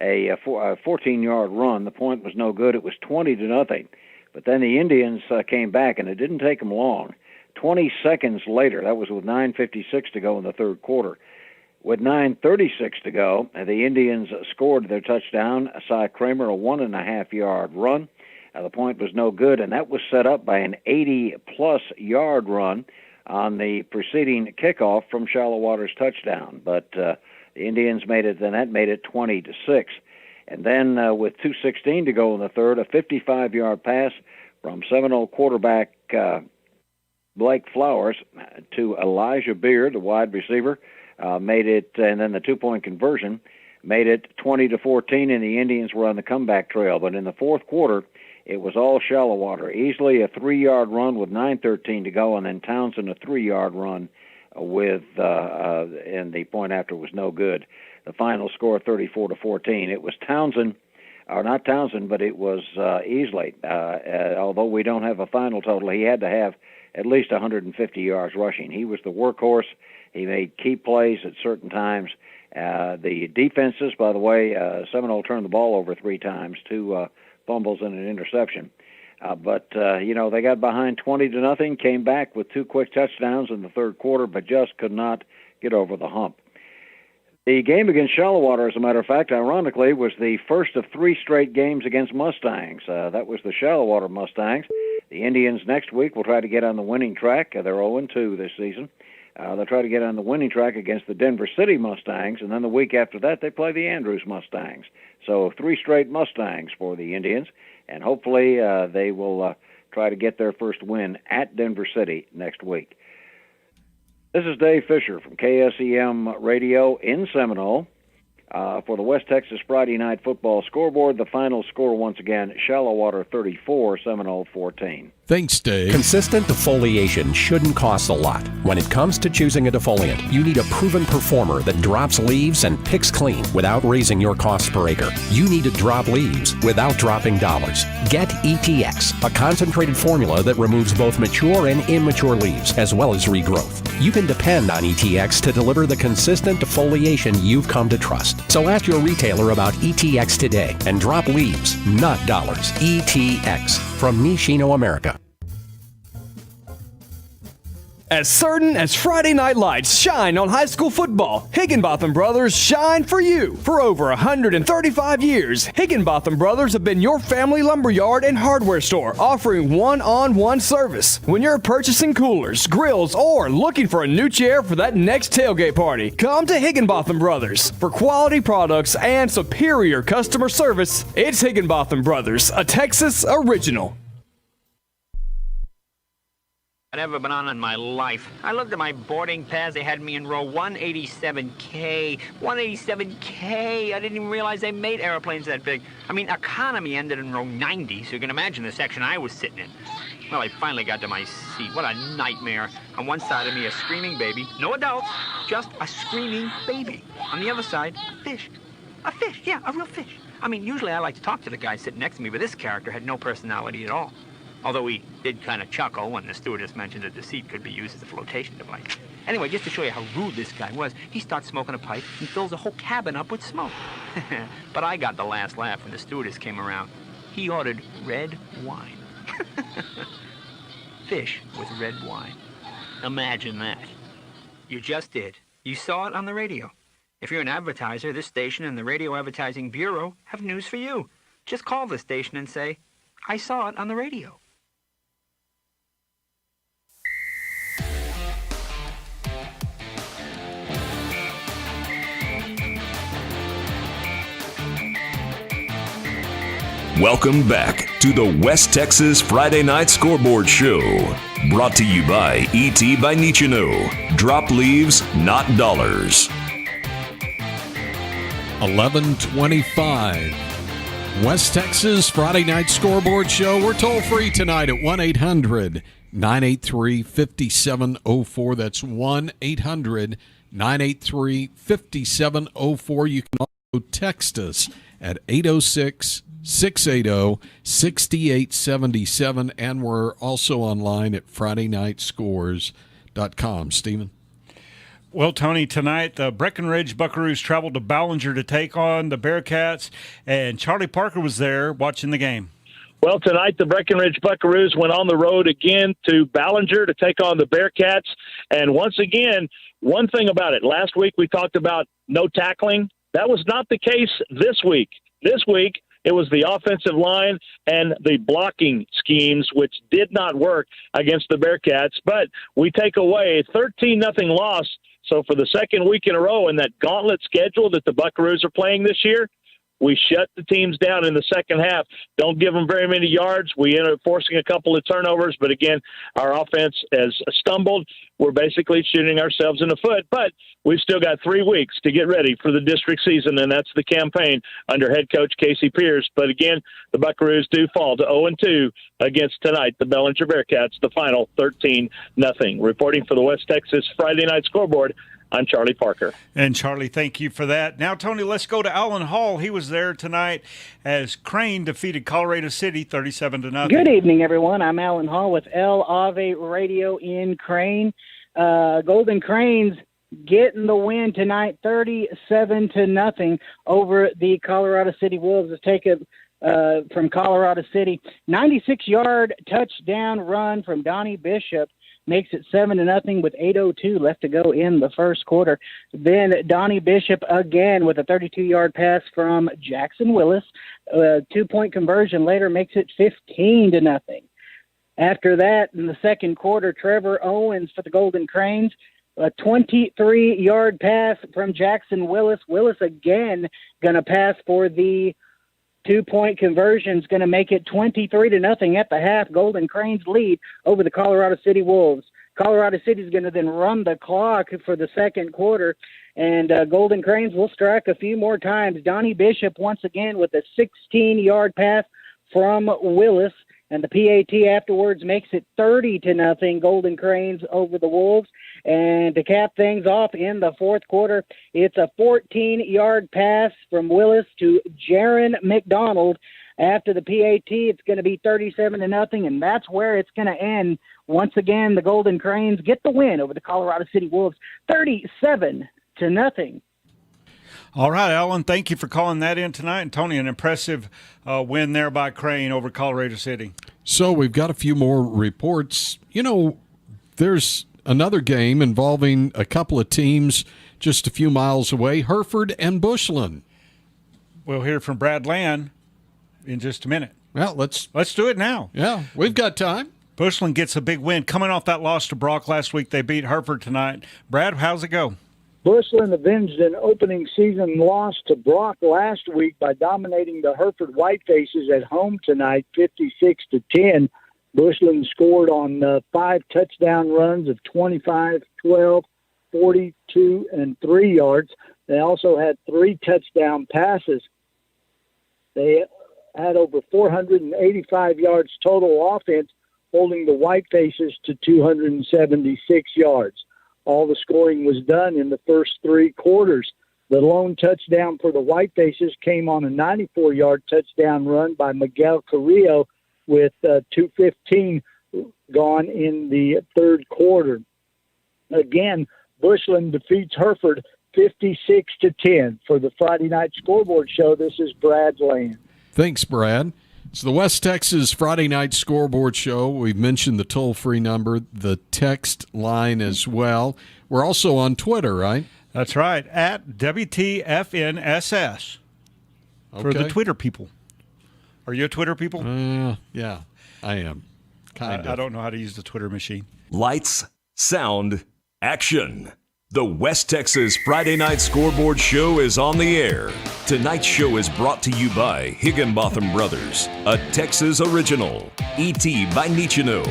14-yard run. The point was no good. It was 20-0. But then the Indians came back, and it didn't take them long. 20 seconds later, that was with 9:56 to go in the third quarter. With 9:36 to go, the Indians scored their touchdown. Cy Kramer, a 1.5-yard run. The point was no good, and that was set up by an 80-plus yard run on the preceding kickoff from Shallowater's touchdown. But the Indians made it, and that made it 20-6. And then with 2:16 to go in the third, a 55-yard pass from Seminole quarterback Blake Flowers to Elijah Beard, the wide receiver, made it, and then the two-point conversion made it 20-14, and the Indians were on the comeback trail. But in the fourth quarter, it was all Shallowater. Easily a 3-yard run with 9:13 to go, and then Townsend a 3-yard run with, and the point after was no good. The final score 34-14. It was Townsend, or not Townsend, but it was Easley. Although we don't have a final total, he had to have at least 150 yards rushing. He was the workhorse. He made key plays at certain times. The defenses, by the way, Seminole turned the ball over 3 times, 2 fumbles and an interception. But they got behind 20-0, came back with 2 quick touchdowns in the third quarter, but just could not get over the hump. The game against Shallowater, as a matter of fact, ironically, was the first of 3 straight games against Mustangs. That was the Shallowater Mustangs. The Indians next week will try to get on the winning track. They're 0-2 this season. They'll try to get on the winning track against the Denver City Mustangs, and then the week after that they play the Andrews Mustangs. So 3 straight Mustangs for the Indians, and hopefully they will try to get their first win at Denver City next week. This is Dave Fisher from KSEM Radio in Seminole. For the West Texas Friday Night Football Scoreboard, the final score once again, Shallowater 34, Seminole 14. Thanks, Dave. Consistent defoliation shouldn't cost a lot. When it comes to choosing a defoliant, you need a proven performer that drops leaves and picks clean without raising your cost per acre. You need to drop leaves without dropping dollars. Get ETX, a concentrated formula that removes both mature and immature leaves, as well as regrowth. You can depend on ETX to deliver the consistent defoliation you've come to trust. So ask your retailer about ETX today and drop leaves, not dollars. ETX from Nishino America. As certain as Friday night lights shine on high school football, Higginbotham Brothers shine for you. For over 135 years, Higginbotham Brothers have been your family lumberyard and hardware store, offering one-on-one service. When you're purchasing coolers, grills, or looking for a new chair for that next tailgate party, come to Higginbotham Brothers. For quality products and superior customer service, it's Higginbotham Brothers, a Texas original. I've ever been on in my life. I looked at my boarding pass. They had me in row 187K. 187K. I didn't even realize they made airplanes that big. I mean, economy ended in row 90, so you can imagine the section I was sitting in. Well, I finally got to my seat. What a nightmare. On one side of me, a screaming baby. No adults, just a screaming baby. On the other side, fish. A fish, yeah, a real fish. I mean, usually I like to talk to the guy sitting next to me, but this character had no personality at all. Although he did kind of chuckle when the stewardess mentioned that the seat could be used as a flotation device. Anyway, just to show you how rude this guy was, he starts smoking a pipe and fills the whole cabin up with smoke. But I got the last laugh when the stewardess came around. He ordered red wine. Fish with red wine. Imagine that. You just did. You saw it on the radio. If you're an advertiser, this station and the Radio Advertising Bureau have news for you. Just call the station and say, I saw it on the radio. Welcome back to the West Texas Friday Night Scoreboard Show. Brought to you by E.T. by Nichino. Drop leaves, not dollars. 11:25. West Texas Friday Night Scoreboard Show. We're toll free tonight at 1-800-983-5704. That's 1-800-983-5704. You can also text us at 806-680-6877. And we're also online at FridayNightScores.com. Stephen? Well, Tony, tonight the Breckenridge Buckaroos traveled to Ballinger to take on the Bearcats, and Charlie Parker was there watching the game. Well, tonight the Breckenridge Buckaroos went on the road again to Ballinger to take on the Bearcats. And once again, one thing about it, last week we talked about no tackling. That was not the case this week. This week it was the offensive line and the blocking schemes, which did not work against the Bearcats. But we take away a 13-0 loss. So for the second week in a row in that gauntlet schedule that the Buckaroos are playing this year, we shut the teams down in the second half. Don't give them very many yards. We end up forcing a couple of turnovers, but again, our offense has stumbled. We're basically shooting ourselves in the foot, but we've still got 3 weeks to get ready for the district season, and that's the campaign under head coach Casey Pierce. But again, the Buckaroos do fall to 0-2 against tonight, the Ballinger Bearcats, the final 13-0. Reporting for the West Texas Friday Night Scoreboard, I'm Charlie Parker. And Charlie, thank you for that. Now, Tony, let's go to Alan Hall. He was there tonight as Crane defeated Colorado City 37-0. Good evening, everyone. I'm Alan Hall with El Ave Radio in Crane. Golden Cranes getting the win tonight, 37-0 over the Colorado City Wolves. Let's take it from Colorado City. 96-yard touchdown run from Donnie Bishop makes it 7-0 with 8:02 left to go in the first quarter. Then Donnie Bishop again with a 32-yard pass from Jackson Willis. 2-point conversion later makes it 15-0. After that, in the second quarter, Trevor Owens for the Golden Cranes. A 23-yard pass from Jackson Willis. Willis again going to pass for the 2-point conversion, is going to make it 23-0 at the half. Golden Cranes lead over the Colorado City Wolves. Colorado City is going to then run the clock for the second quarter, and Golden Cranes will strike a few more times. Donnie Bishop once again with a 16-yard pass from Willis, and the PAT afterwards makes it 30-0 Golden Cranes over the Wolves. And to cap things off in the fourth quarter, it's a 14-yard pass from Willis to Jaron McDonald. After the PAT, it's going to be 37-0, and that's where it's going to end. Once again, the Golden Cranes get the win over the Colorado City Wolves, 37-0. All right, Alan, thank you for calling that in tonight. And Tony, an impressive win there by Crane over Colorado City. So we've got a few more reports. You know, there's another game involving a couple of teams just a few miles away, Hereford and Bushland. We'll hear from Brad Land in just a minute. Well, let's do it now. Yeah, we've got time. Bushland gets a big win. Coming off that loss to Brock last week, they beat Hereford tonight. Brad, how's it go? Bushland avenged an opening season loss to Brock last week by dominating the Hereford Whitefaces at home tonight, 56-10. Bushland scored on 5 touchdown runs of 25, 12, 42, and 3 yards. They also had 3 touchdown passes. They had over 485 yards total offense, holding the Whitefaces to 276 yards. All the scoring was done in the first 3 quarters. The lone touchdown for the Whitefaces came on a 94-yard touchdown run by Miguel Carrillo with 2:15 gone in the third quarter. Again, Bushland defeats Hereford 56-10. For the Friday Night Scoreboard Show, this is Brad Land. Thanks, Brad. It's the West Texas Friday Night Scoreboard Show. We've mentioned the toll-free number, the text line as well. We're also on Twitter, right? That's right, at WTFNSS for the Twitter people. Are you a Twitter people? Yeah, I am. Kind of. I don't know how to use the Twitter machine. Lights, sound, action. The West Texas Friday Night Scoreboard Show is on the air. Tonight's show is brought to you by Higginbotham Brothers, a Texas original. E.T. by Nichino.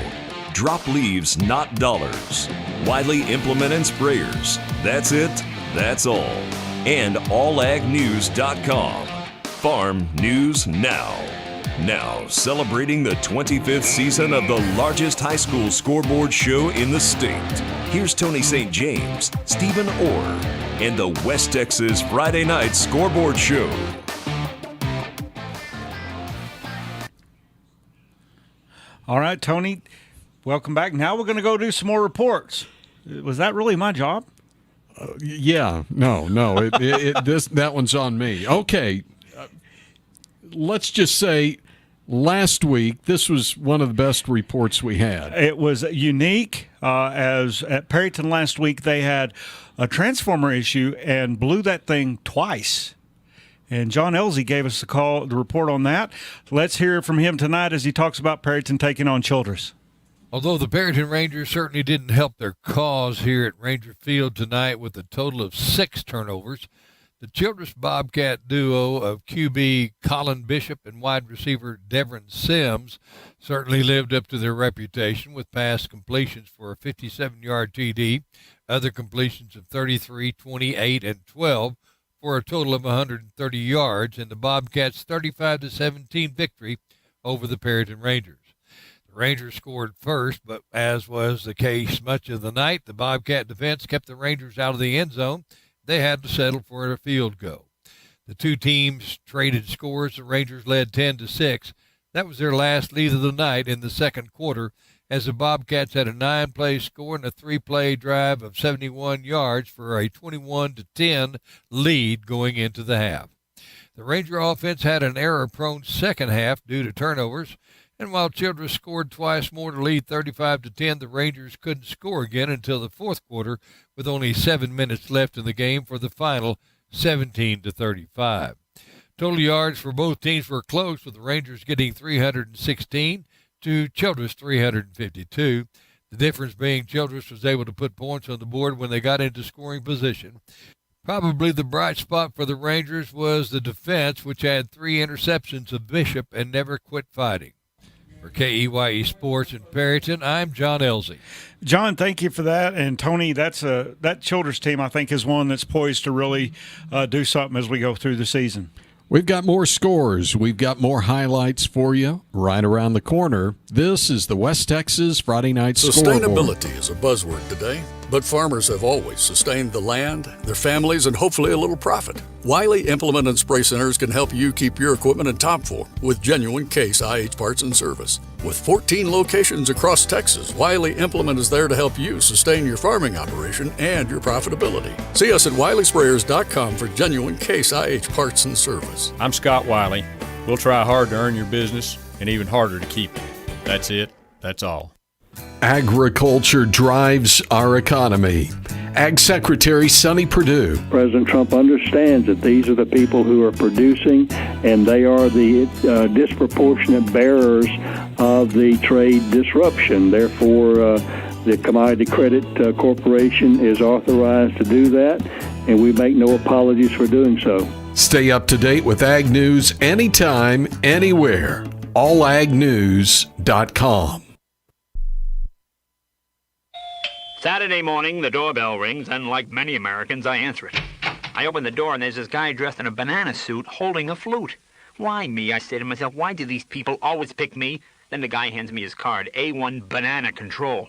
Drop leaves, not dollars. Wiley Implement and Sprayers. That's it. That's all. And allagnews.com. Farm News Now. Now, celebrating the 25th season of the largest high school scoreboard show in the state. Here's Tony St. James, Stephen Orr, and the West Texas Friday Night Scoreboard Show. All right, Tony, welcome back. Now we're going to go do some more reports. Was that really my job? Yeah, no. That one's on me. Okay, let's just say last week this was one of the best reports we had. It was unique. As at Perryton last week, they had a transformer issue and blew that thing twice. And John Elsey gave us the report on that. Let's hear from him tonight as he talks about Perryton taking on Childress. Although the Perryton Rangers certainly didn't help their cause here at Ranger Field tonight with a total of 6 turnovers, the Childress Bobcat duo of QB Colin Bishop and wide receiver Devin Sims certainly lived up to their reputation with pass completions for a 57-yard TD, other completions of 33, 28, and 12 for a total of 130 yards in the Bobcats' 35-17 victory over the Perryton Rangers. The Rangers scored first, but as was the case much of the night, the Bobcat defense kept the Rangers out of the end zone. They had to settle for a field goal. The two teams traded scores. The Rangers led 10-6. That was their last lead of the night in the second quarter, as the Bobcats had a 9-play score and a 3-play drive of 71 yards for a 21-10 lead going into the half. The Ranger offense had an error-prone second half due to turnovers, and while Childress scored twice more to lead 35-10, the Rangers couldn't score again until the fourth quarter, with only 7 minutes left in the game for the final 17-35. Total yards for both teams were close, with the Rangers getting 316 to Childress 352. The difference being Childress was able to put points on the board when they got into scoring position. Probably the bright spot for the Rangers was the defense, which had 3 interceptions of Bishop and never quit fighting. For KEYE Sports in Perryton, I'm John Elsey. John, thank you for that. And Tony, that Childress team, I think, is one that's poised to really do something as we go through the season. We've got more scores. We've got more highlights for you right around the corner. This is the West Texas Friday Night Scoreboard. Sustainability is a buzzword today, but farmers have always sustained the land, their families, and hopefully a little profit. Wiley Implement and Spray Centers can help you keep your equipment in top form with genuine Case IH parts and service. With 14 locations across Texas, Wiley Implement is there to help you sustain your farming operation and your profitability. See us at WileySprayers.com for genuine Case IH parts and service. I'm Scott Wiley. We'll try hard to earn your business and even harder to keep it. That's it. That's all. Agriculture drives our economy. Ag Secretary Sonny Perdue. President Trump understands that these are the people who are producing, and they are the disproportionate bearers of the trade disruption. Therefore, the Commodity Credit Corporation is authorized to do that, and we make no apologies for doing so. Stay up to date with Ag News anytime, anywhere. allagnews.com. Saturday morning, the doorbell rings, and like many Americans, I answer it. I open the door, and there's this guy dressed in a banana suit holding a flute. Why me? I say to myself, why do these people always pick me? Then the guy hands me his card, A1 Banana Control.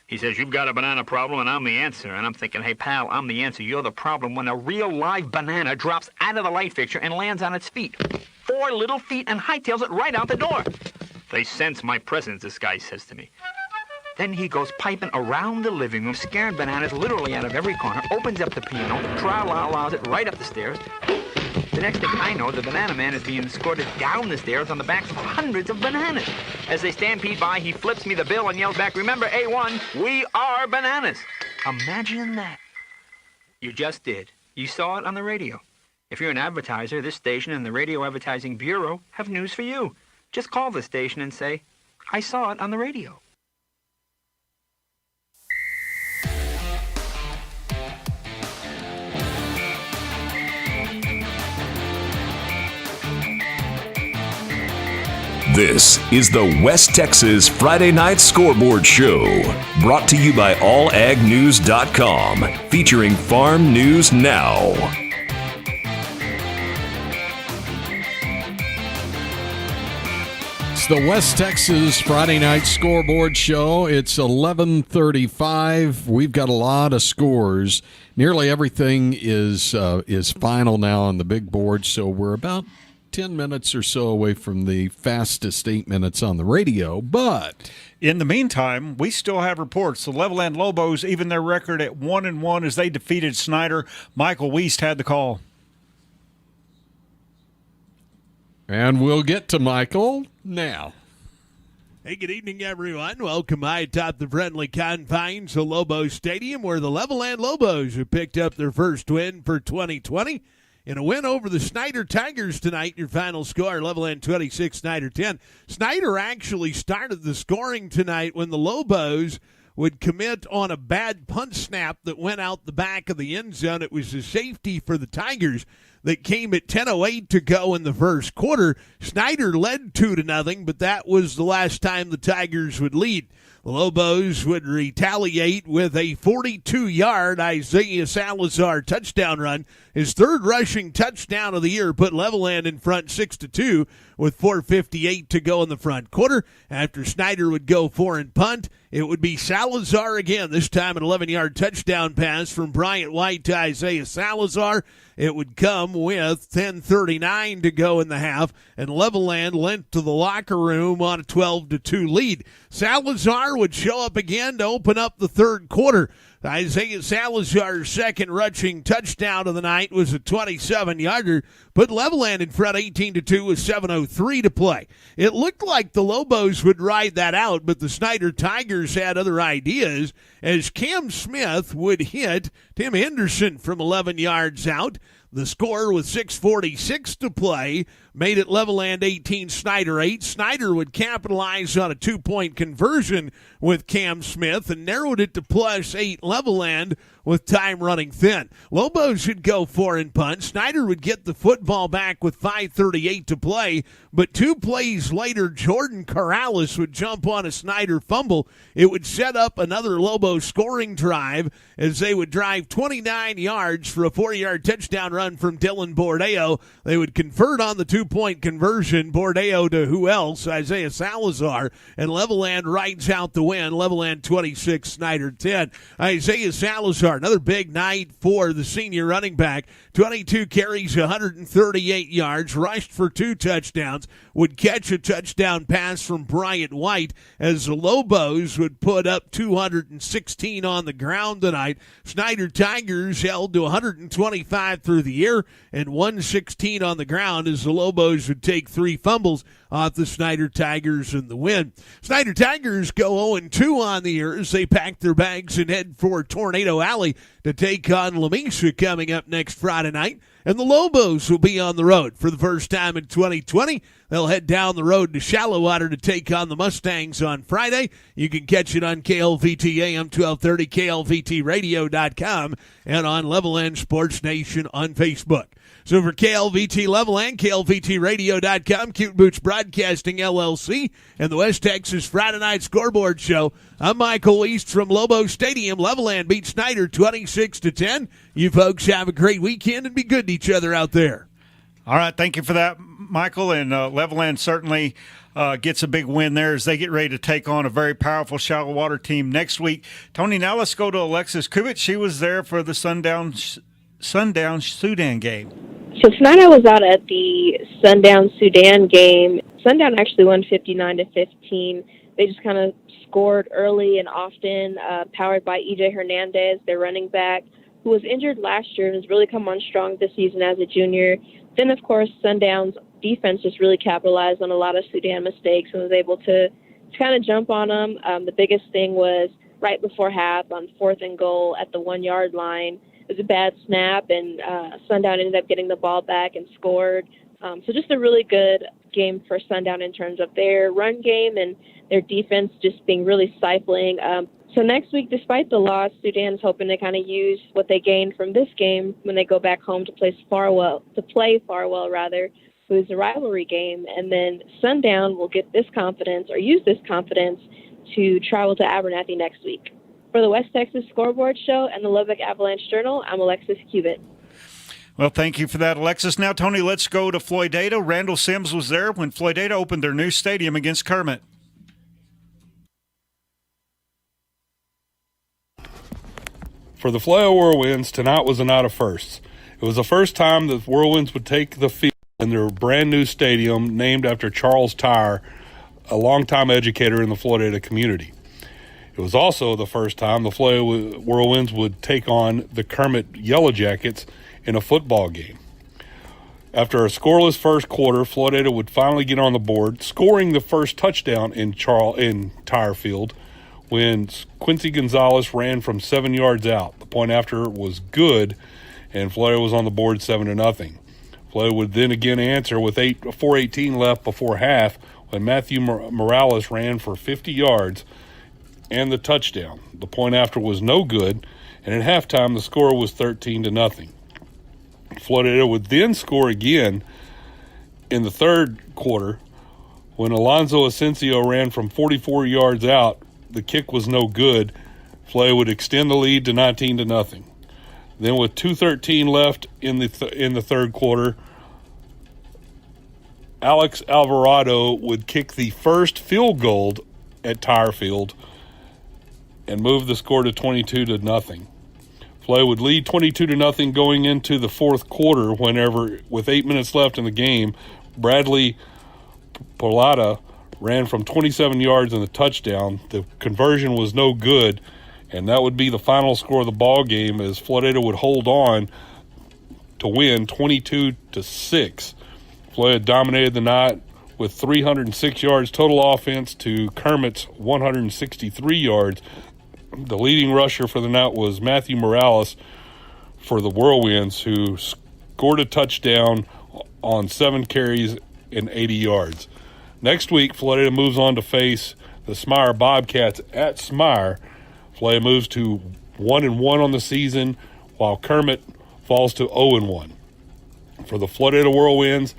He says, you've got a banana problem, and I'm the answer. And I'm thinking, hey, pal, I'm the answer. You're the problem when a real live banana drops out of the light fixture and lands on its feet. 4 little feet and hightails it right out the door. They sense my presence, this guy says to me. Then he goes piping around the living room, scaring bananas literally out of every corner, opens up the piano, tra-la-la's it right up the stairs. The next thing I know, the banana man is being escorted down the stairs on the backs of hundreds of bananas. As they stampede by, he flips me the bill and yells back, remember, A1, we are bananas. Imagine that. You just did. You saw it on the radio. If you're an advertiser, this station and the Radio Advertising Bureau have news for you. Just call the station and say, I saw it on the radio. This is the West Texas Friday Night Scoreboard Show, brought to you by allagnews.com, featuring farm news now. It's the West Texas Friday Night Scoreboard Show. It's 11:35. We've got a lot of scores. Nearly everything is final now on the big board, so we're about 10 minutes or so away from the fastest 8 minutes on the radio, but in the meantime, we still have reports. The Levelland Lobos, even their record at 1-1 as they defeated Snyder. Michael Wiest had the call. And we'll get to Michael now. Hey, good evening, everyone. Welcome high atop the friendly confines of Lobo Stadium, where the Levelland Lobos have picked up their first win for 2020. In a win over the Snyder Tigers tonight, your final score, Levelland 26, Snyder 10. Snyder actually started the scoring tonight when the Lobos would commit on a bad punt snap that went out the back of the end zone. It was a safety for the Tigers that came at 10:08 to go in the first quarter. Snyder led 2-0, but that was the last time the Tigers would lead. The Lobos would retaliate with a 42-yard Isaiah Salazar touchdown run. His third rushing touchdown of the year put Levelland in front 6-2 with 4:58 to go in the front quarter. After Snyder would go for and punt, it would be Salazar again, this time an 11-yard touchdown pass from Bryant White to Isaiah Salazar. It would come with 10:39 to go in the half, and Levelland went to the locker room on a 12-2 lead. Salazar would show up again to open up the third quarter. Isaiah Salazar's second rushing touchdown of the night was a 27-yarder, put Levelland in front 18-2 with 7:03 to play. It looked like the Lobos would ride that out, but the Snyder Tigers had other ideas as Cam Smith would hit Tim Henderson from 11 yards out. The score with 6:46 to play made it Levelland 18, Snyder 8. Snyder would capitalize on a 2-point conversion with Cam Smith and narrowed it to +8 Levelland with time running thin. Lobos should go for and punt. Snyder would get the football back with 5:38 to play, but 2 plays later, Jordan Corrales would jump on a Snyder fumble. It would set up another Lobo scoring drive as they would drive 29 yards for a 4-yard touchdown run from Dylan Bordeo. They would convert on the 2-point conversion. Bordeo to who else? Isaiah Salazar. And Levelland rides out the win. Levelland 26, Snyder 10. Isaiah Salazar, Another big night for the senior running back. 22 carries, 138 yards, rushed for 2 touchdowns, would catch a touchdown pass from Bryant White as the Lobos would put up 216 on the ground tonight. Snyder Tigers held to 125 through the air and 116 on the ground as the Lobos would take 3 fumbles off the Snyder Tigers in the win. Snyder Tigers go 0-2 on the year as they pack their bags and head for Tornado Alley to take on Lamesa coming up next Friday night. And the Lobos will be on the road for the first time in 2020. They'll head down the road to Shallow-Water to take on the Mustangs on Friday. You can catch it on KLVT AM 1230, KLVTradio.com, and on Levelland Sports Nation on Facebook. So for KLVT Levelland, KLVTradio.com, Cute Boots Broadcasting LLC, and the West Texas Friday Night Scoreboard Show, I'm Michael East from Lobo Stadium. Levelland beats Snyder 26-10. You folks have a great weekend and be good to each other out there. All right, thank you for that, Michael. And Levelland certainly gets a big win there as they get ready to take on a very powerful Shallow Water team next week. Tony, now let's go to Alexis Kubit. She was there for the Sundown Sudan game. So tonight I was out at the Sundown Sudan game. Sundown actually won 59-15. They just kind of scored early and often, powered by EJ Hernandez, their running back, who was injured last year and has really come on strong this season as a junior. Then, of course, Sundown's defense just really capitalized on a lot of Sudan mistakes and was able to kind of jump on them. The biggest thing was right before half on 4th and goal at the 1-yard line. It was a bad snap, and Sundown ended up getting the ball back and scored. So just a really good game for Sundown in terms of their run game and their defense just being really stifling. So next week, despite the loss, Sudan's hoping to kind of use what they gained from this game when they go back home to play Farwell, who is a rivalry game. And then Sundown will get this confidence or use this confidence to travel to Abernathy next week. For the West Texas Scoreboard Show and the Lubbock Avalanche Journal, I'm Alexis Kubit. Well, thank you for that, Alexis. Now, Tony, let's go to Floydada. Randall Sims was there when Floydada opened their new stadium against Kermit. For the Flyo Whirlwinds, tonight was a night of firsts. It was the first time the Whirlwinds would take the field in their brand-new stadium named after Charles Tyre, a longtime educator in the Floydada community. It was also the first time the Flyo Whirlwinds would take on the Kermit Yellow Jackets in a football game. After a scoreless first quarter, Floydada would finally get on the board, scoring the first touchdown in Tyre Field when Quincy Gonzalez ran from 7 yards out. The point after was good, and Floydada was on the board 7-0. Floydada would then again answer with 4:18 left before half when Matthew Morales ran for 50 yards and the touchdown. The point after was no good, and at halftime the score was 13-0. Floydada would then score again in the third quarter when Alonzo Asensio ran from 44 yards out. The kick was no good. Floydada would extend the lead to 19-0. Then with 2:13 left in the third quarter, Alex Alvarado would kick the first field goal at Tyre Field and move the score to 22-0. Floydada would lead 22-0 going into the fourth quarter whenever, with 8 minutes left in the game, Bradley Polata ran from 27 yards in the touchdown. The conversion was no good, and that would be the final score of the ball game as Floydada would hold on to win 22-6. Floydada dominated the night with 306 yards total offense to Kermit's 163 yards. The leading rusher for the night was Matthew Morales for the Whirlwinds, who scored a touchdown on 7 carries and 80 yards. Next week, Floydada moves on to face the Smyre Bobcats at Smyre. Floydada moves to 1-1 on the season, while Kermit falls to 0-1. For the Floydada Whirlwinds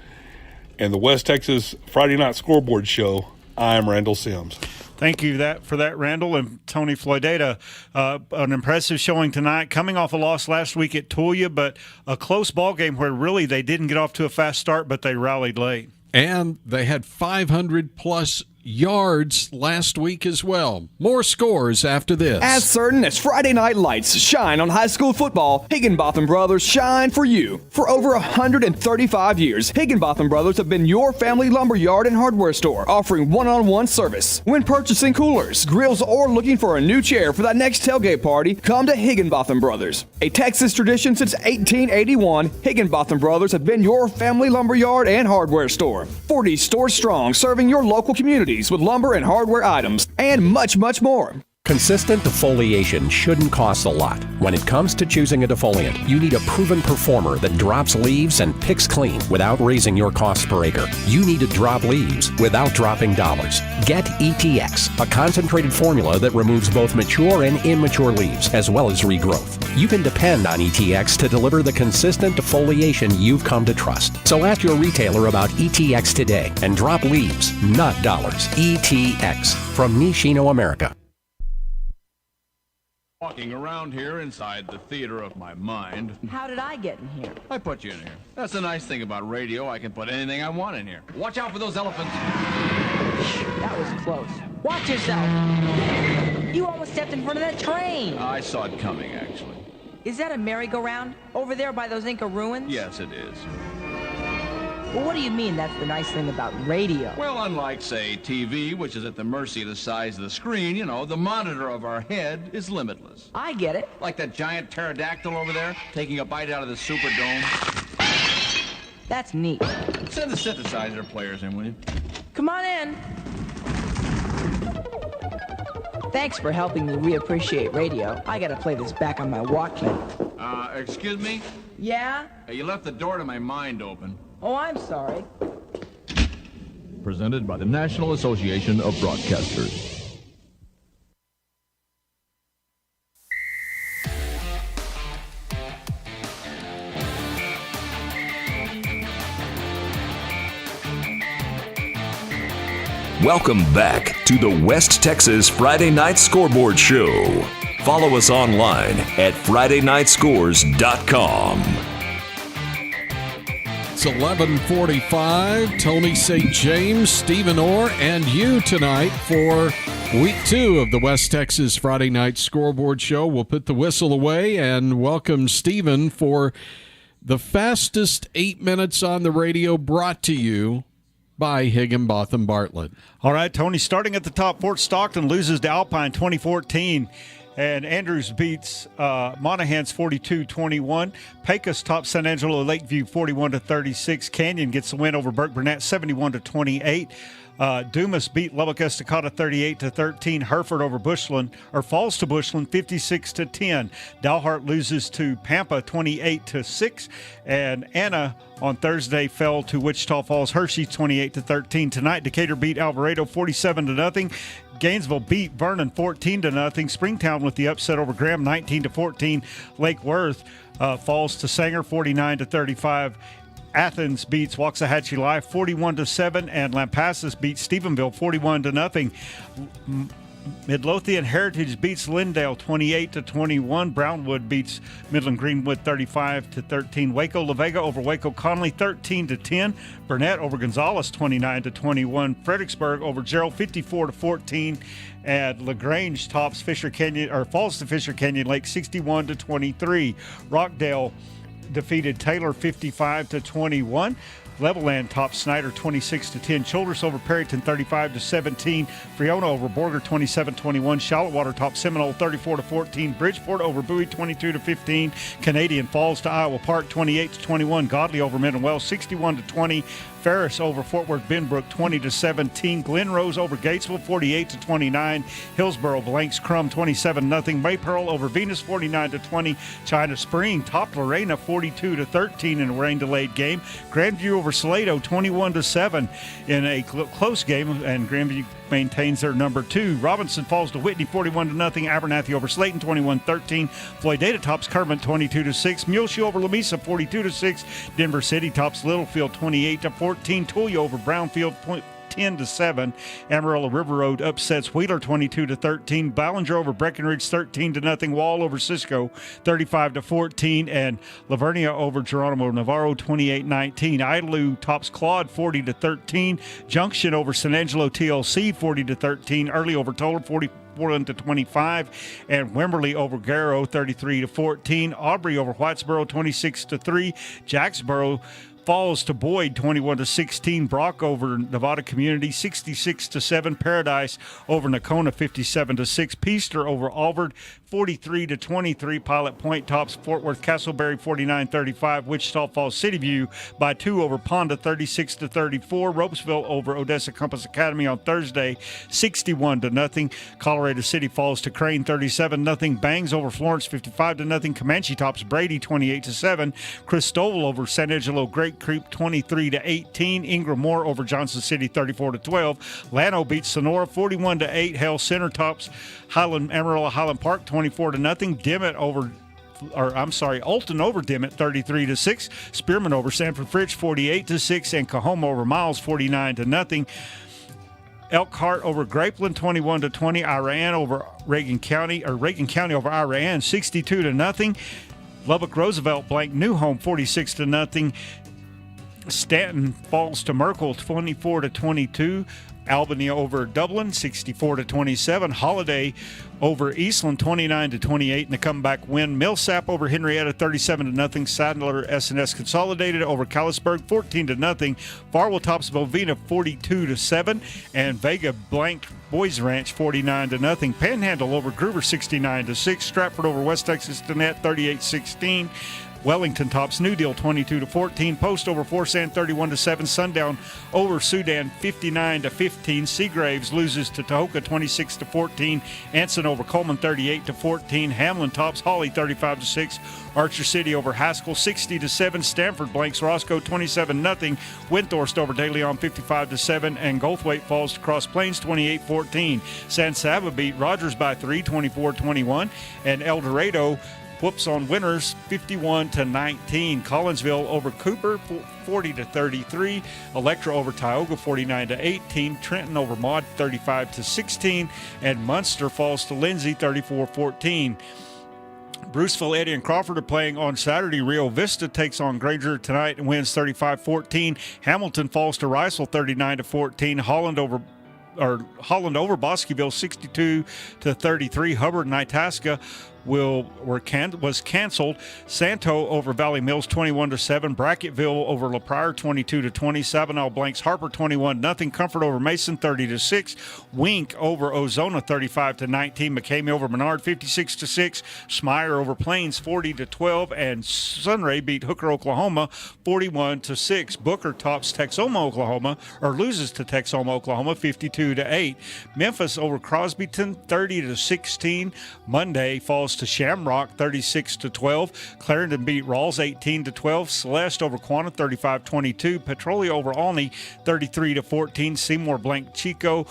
and the West Texas Friday Night Scoreboard Show, I'm Randall Sims. Thank you for that, Randall. And Tony, Floydada, an impressive showing tonight, coming off a loss last week at Tulia, but a close ball game where really they didn't get off to a fast start, but they rallied late. And they had 500-plus yards last week as well. More scores after this. As certain as Friday night lights shine on high school football, Higginbotham Brothers shine for you. For over 135 years, Higginbotham Brothers have been your family lumber yard and hardware store, offering one-on-one service. When purchasing coolers, grills, or looking for a new chair for that next tailgate party, come to Higginbotham Brothers. A Texas tradition since 1881, Higginbotham Brothers have been your family lumber yard and hardware store. 40 stores strong, serving your local communities with lumber and hardware items, and much, much more. Consistent defoliation shouldn't cost a lot. When it comes to choosing a defoliant, you need a proven performer that drops leaves and picks clean without raising your cost per acre. You need to drop leaves without dropping dollars. Get ETX, a concentrated formula that removes both mature and immature leaves, as well as regrowth. You can depend on ETX to deliver the consistent defoliation you've come to trust. So ask your retailer about ETX today and drop leaves, not dollars. ETX from Nishino America. Walking around here inside the theater of my mind. How did I get in here? I put you in here. That's the nice thing about radio. I can put anything I want in here. Watch out for those elephants. That was close. Watch yourself. You almost stepped in front of that train. I saw it coming, actually. Is that a merry-go-round over there by those Inca ruins? Yes, it is. Well, what do you mean that's the nice thing about radio? Well, unlike, say, TV, which is at the mercy of the size of the screen, you know, the monitor of our head is limitless. I get it. Like that giant pterodactyl over there, taking a bite out of the Superdome. That's neat. Send the synthesizer players in, will you? Come on in. Thanks for helping me reappreciate radio. I gotta play this back on my Walkman. Excuse me? Yeah? You left the door to my mind open. Oh, I'm sorry. Presented by the National Association of Broadcasters. Welcome back to the West Texas Friday Night Scoreboard Show. Follow us online at FridayNightScores.com. It's 11:45. Tony St. James, Stephen Orr, and you tonight for week 2 of the West Texas Friday Night Scoreboard Show. We'll put the whistle away and welcome Stephen for the fastest 8 minutes on the radio, brought to you by Higginbotham Bartlett. All right, Tony, starting at the top, Fort Stockton loses to Alpine 2014. And Andrews beats Monahans 42-21. Pecos tops San Angelo Lakeview 41-36. Canyon gets the win over Burke Burnett 71-28. Dumas beat Lubbock Estacada 38-13. Hereford over Bushland, or falls to Bushland 56-10. Dalhart loses to Pampa 28-6. And Anna on Thursday fell to Wichita Falls Hershey 28-13. Tonight, Decatur beat Alvarado 47-0. Gainesville beat Vernon 14-0. Springtown with the upset over Graham 19-14. Lake Worth falls to Sanger 49-35. Athens beats Waxahachie Live 41-7, and Lampasas beats Stephenville 41-0. Midlothian Heritage beats Lindale 28-21. Brownwood beats Midland Greenwood 35-13. Waco La Vega over Waco Conley 13-10. Burnett over Gonzales 29-21. Fredericksburg over Gerald 54-14. And LaGrange tops Fisher Canyon, or falls to Fisher Canyon Lake 61-23. Rockdale defeated Taylor 55-21. Levelland tops Snyder 26-10. Childress over Perryton 35-17. Friona over Borger 27-21. Shallowater tops Seminole 34-14. Bridgeport over Bowie 22-15. Canadian falls to Iowa Park 28-21. Godley over Minden Wells 61-20. Ferris over Fort Worth Benbrook 20-17. Glen Rose over Gatesville 48-29. Hillsboro blanks Crum 27-0. Maypearl over Venus 49-20. China Spring topped Lorena 42-13 in a rain delayed game. Grandview over Salado 21-7 in a close game, and Grandview maintains their number 2. Robinson falls to Whitney 41-0. Abernathy over Slayton 21-13. Floydada tops Kermit 22-6. Muleshoe over Lamesa 42-6. Denver City tops Littlefield 28-14. Tulia over Brownfield 10-7. Amarillo River Road upsets Wheeler 22-13. Ballinger over Breckenridge 13-0. Wall over Cisco 35-14, and Lavernia over Geronimo Navarro 28-19. Idalou tops Claude 40-13. Junction over San Angelo TLC 40-13. Early over Toller 41-25, and Wimberley over Garrow 33-14. Aubrey over Whitesboro 26-3. Jacksboro falls to Boyd 21-16. Brock over Nevada Community 66-7. Paradise over Nacona 57-6. Peaster over Alvord 43-23. Pilot Point tops Fort Worth Castleberry 49-35. Wichita Falls City View by 2 over Ponda 36-34. Ropesville over Odessa Compass Academy on Thursday 61-0. Colorado City falls to Crane 37-0. Bangs over Florence 55-0. Comanche tops Brady 28-7. Cristobal over San Angelo Great Creek 23-18. Ingram Moore over Johnson City 34-12. Llano beats Sonora 41-8. Hell Center tops Amarillo Highland Park 24-0. Dimmitt over Alton over Dimmitt 33-6. Spearman over Sanford Fritz 48-6, and Cahoma over Miles 49-0. Elkhart over Grapeland 21-20. Iran over Reagan County over Iran 62-0. Lubbock Roosevelt blank New Home 46-0. Stanton falls to Merkel 24-22. Albany over Dublin 64-27. Holiday over Eastland 29-28 in a comeback win. Millsap over Henrietta 37-0. Sadler S&S Consolidated over Callisburg 14-0. Farwell tops Bovina 42-7, and Vega blanked Boys Ranch 49-0. Panhandle over Gruber 69-6. Stratford over West Texas Danette 38-16. Wellington tops New Deal 22-14. Post over Forsan 31-7. Sundown over Sudan 59-15. Seagraves loses to Tahoka 26-14. Anson over Coleman 38-14. Hamlin tops Hawley 35-6. Archer City over Haskell 60-7. Stanford blanks Roscoe 27-0. Windthorst over De Leon 55-7, and Goldthwaite falls to Cross Plains 28-14. San Saba beat Rogers by 3, 24-21, and El Dorado whoops on Winners 51-19. Collinsville over Cooper 40-33. Electra over Tioga 49-18. Trenton over Maud 35-16, and Munster falls to Lindsay 34-14. Bruceville, Eddy, and Crawford are playing on Saturday. Rio Vista takes on Granger tonight and wins 35-14. Hamilton falls to Riceville 39-14. Holland over Bosqueville 62-33. Hubbard and Itasca was canceled. Santo over Valley Mills 21-7. Bracketville over La Pryor 22-20. Sabinal blanks Harper 21-0. Comfort over Mason 30-6. Wink over Ozona 35-19. McCamey over Menard 56-6. Smyer over Plains 40-12, and Sunray beat Hooker, Oklahoma 41-6. Booker tops Texoma, Oklahoma, or loses to Texoma, Oklahoma 52-8. Memphis over Crosbyton 30-16. Monday falls to Shamrock 36-12. Clarendon beat Rawls 18-12. Celeste over Quanah 35-22. Petrolia over Olney 33-14. Seymour blank Chico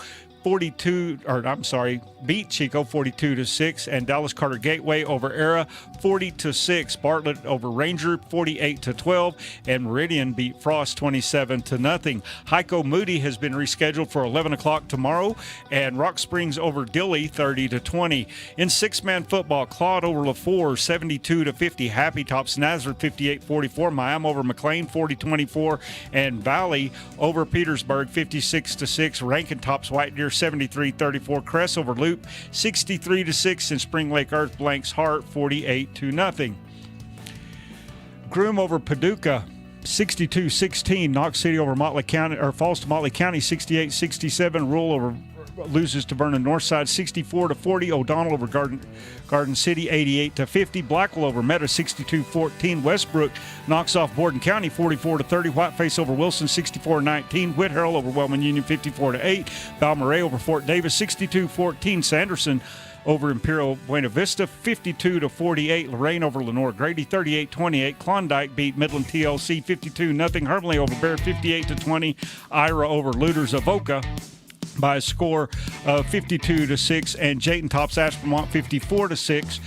beat Chico 42-6, and Dallas Carter Gateway over Era 40-6. Bartlett over Ranger 48-12, and Meridian beat Frost 27-0. Heiko Moody has been rescheduled for 11 o'clock tomorrow, and Rock Springs over Dilley 30-20. In six-man football, Claude over LaFour 72-50. Happy tops Nazareth 58-44. Miami over McLean 40-24, and Valley over Petersburg 56-6. Rankin tops White Deer 73-34. Cress over Loop 63-6, and Spring Lake Earth blanks Hart 48-0. Groom over Paducah 62-16. Knox City over Motley County, or falls to Motley County 68-67. Rule over loses to Vernon Northside 64-40. O'Donnell over Garden City 88-50. Blackwell over Meta 62-14. Westbrook knocks off Borden County 44-30. Whiteface over Wilson 64-19. Whit Harrell over Wellman Union 54-8. Balmorhea over Fort Davis 62-14. Sanderson over Imperial Buena Vista 52-48. Lorraine over Lenore Grady 38-28. Klondike beat Midland TLC 52-0. Hermley over Bear 58-20. Ira over Looters Avoca by a score of 52-6, and Jayton tops Ashburn 54-6.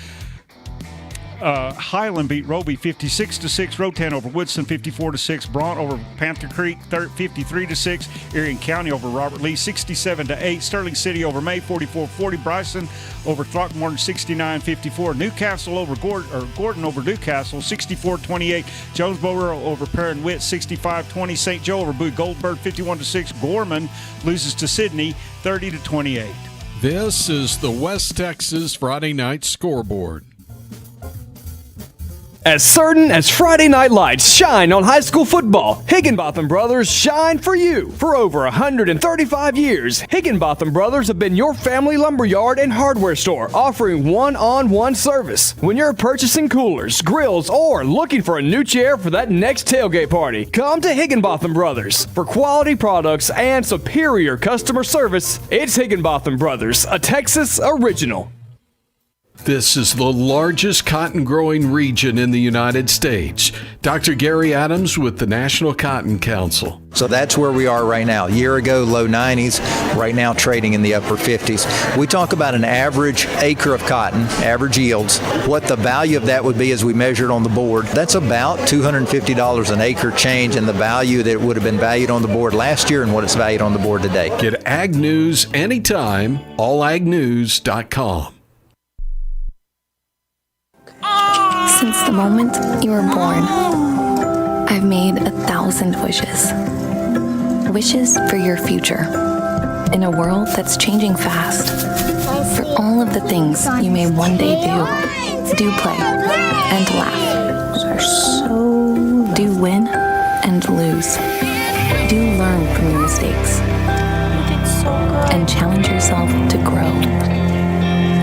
Highland beat Roby 56-6. Rotan over Woodson 54-6. Brant over Panther Creek 53-6. Erie County over Robert Lee 67-8. Sterling City over May 44-40. Bryson over Throckmorton 69-54. Newcastle over Gordon over Newcastle 64-28. Jonesboro over Perrin Witt 65-20. St. Joe over Bowie Goldberg 51-6. Gorman loses to Sydney 30-28. This is the West Texas Friday Night Scoreboard. As certain as Friday night lights shine on high school football, Higginbotham Brothers shine for you. For over 135 years, Higginbotham Brothers have been your family lumberyard and hardware store, offering one-on-one service. When you're purchasing coolers, grills, or looking for a new chair for that next tailgate party, come to Higginbotham Brothers. For quality products and superior customer service, it's Higginbotham Brothers, a Texas original. This is the largest cotton growing region in the United States. Dr. Gary Adams with the National Cotton Council. So that's where we are right now. A year ago, low 90s, right now trading in the upper 50s. We talk about an average acre of cotton, average yields. What the value of that would be as we measured on the board, that's about $250 an acre change in the value that would have been valued on the board last year and what it's valued on the board today. Get Ag News anytime, allagnews.com. Since the moment you were born, I've made 1,000 wishes. Wishes for your future. In a world that's changing fast. For all of the things you may one day do play and laugh. Do win and lose. Do learn from your mistakes. And challenge yourself to grow.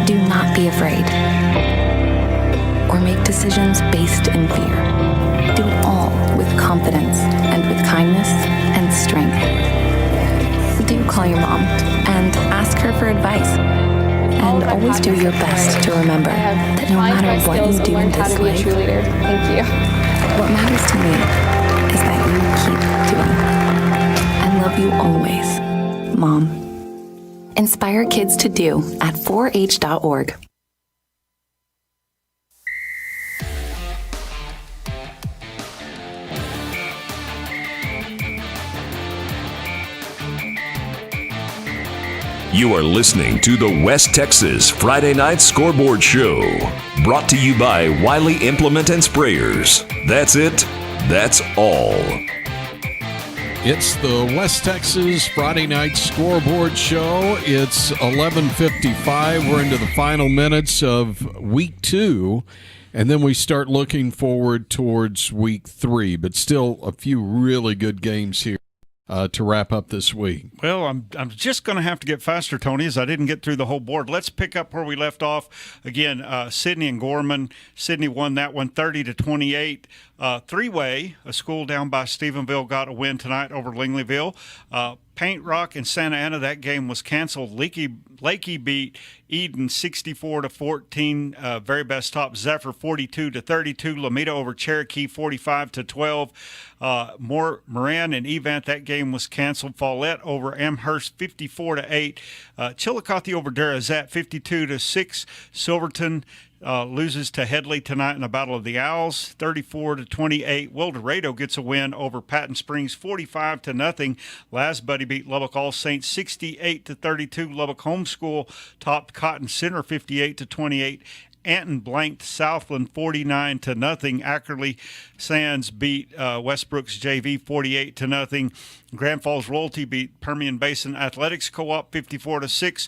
Do not be afraid. Or make decisions based in fear. Do it all with confidence and with kindness and strength. Do call your mom and ask her for advice. And always do your best to remember that no matter what you do in this life, what matters to me is that you keep doing. I love you always, Mom. Inspire kids to do at 4h.org. You are listening to the West Texas Friday Night Scoreboard Show, brought to you by Wiley Implement and Sprayers. That's it. That's all. It's the West Texas Friday Night Scoreboard Show. It's 11:55. We're into the final minutes of Week 2, and then we start looking forward towards Week 3, but still a few really good games here to wrap up this week. Well, I'm just going to have to get faster, Tony, as I didn't get through the whole board. Let's pick up where we left off. Again, Sydney and Gorman. Sydney won that one 30-28. Three-way, a school down by Stephenville got a win tonight over Lingleyville. Paint Rock and Santa Ana, that game was canceled. Lakey beat Eden 64-14. Very best top Zephyr 42-32. Lomita over Cherokee 45-12. Moran and Evant, that game was canceled. Follette over Amherst 54-8. Chillicothe over Durazat 52-6. Silverton loses to Headley tonight in the Battle of the Owls, 34-28. Wildorado gets a win over Patton Springs, 45-0. Last Buddy beat Lubbock All Saints, 68-32. Lubbock Homeschool topped Cotton Center, 58-28. Anton blanked Southland 49-0. Ackerley Sands beat Westbrook's JV 48-0. Grand Falls Royalty beat Permian Basin Athletics Co-op 54-6.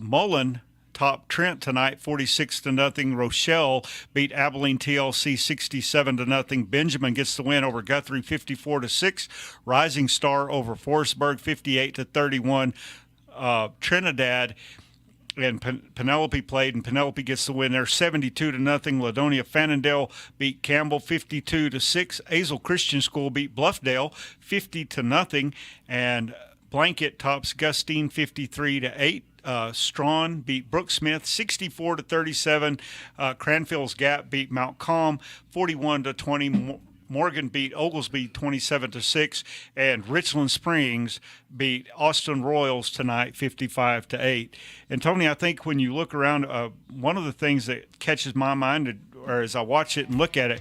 Mullen top Trent tonight 46-0. Rochelle beat Abilene TLC 67-0. Benjamin gets the win over Guthrie 54-6. Rising Star over Forestburg 58-31. Trinidad and Penelope played, and Penelope gets the win there 72-0. Ladonia Fannondale beat Campbell 52-6. Azle Christian School beat Bluffdale 50-0. And Blanket tops Gustine 53-8. Strawn beat Brooksmith 64-37. Cranfield's Gap beat Mount Calm 41-20. Morgan beat Oglesby 27-6, and Richland Springs beat Austin Royals tonight 55-8. And Tony, I think when you look around, one of the things that catches my mind or as I watch it and look at it,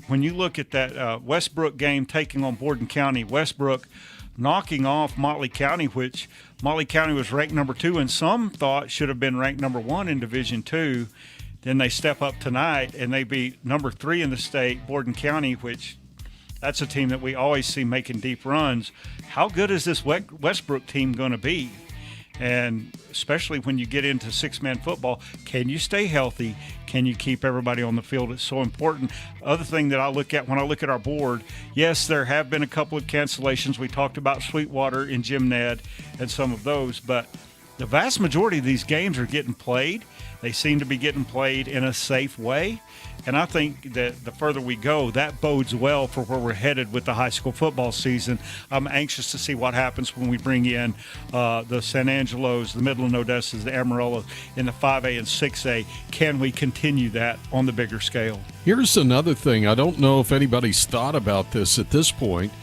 when you look at that Westbrook game taking on Borden County, Westbrook knocking off Motley County, which Motley County was ranked number 2 and some thought should have been ranked number 1 in Division 2. Then they step up tonight and they beat number 3 in the state, Borden County, which that's a team that we always see making deep runs. How good is this Westbrook team going to be? And especially when you get into 6-man football, can you stay healthy? Can you keep everybody on the field? It's so important. Other thing that I look at when I look at our board, yes, there have been a couple of cancellations. We talked about Sweetwater and Jim Ned and some of those, but the vast majority of these games are getting played. They seem to be getting played in a safe way. And I think that the further we go, that bodes well for where we're headed with the high school football season. I'm anxious to see what happens when we bring in the San Angelos, the Midland Odessas, the Amarillo in the 5A and 6A. Can we continue that on the bigger scale? Here's another thing. I don't know if anybody's thought about this at this point.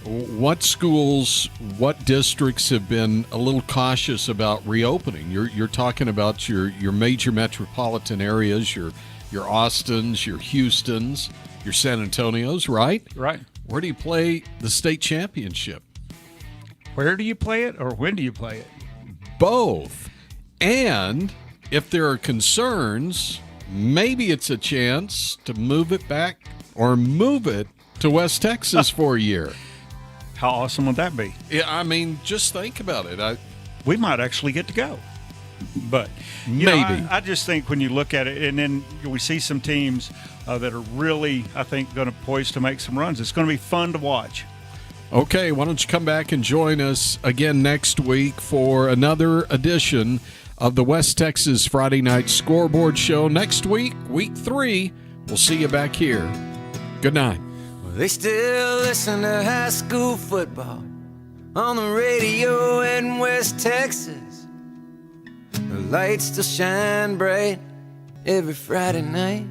What schools, what districts have been a little cautious about reopening? You're talking about your major metropolitan areas, your Austins, your Houstons, your San Antonios, right? Right. Where do you play the state championship? Where do you play it, or when do you play it? Both. And if there are concerns, maybe it's a chance to move it back or move it to West Texas for a year. How awesome would that be? Yeah, I mean, just think about it. We might actually get to go. But maybe. I just think when you look at it, and then we see some teams that are really, I think, going to poise to make some runs. It's going to be fun to watch. Okay, why don't you come back and join us again next week for another edition of the West Texas Friday Night Scoreboard Show. Next week, week 3, we'll see you back here. Good night. They still listen to high school football on the radio in West Texas. The lights still shine bright every Friday night.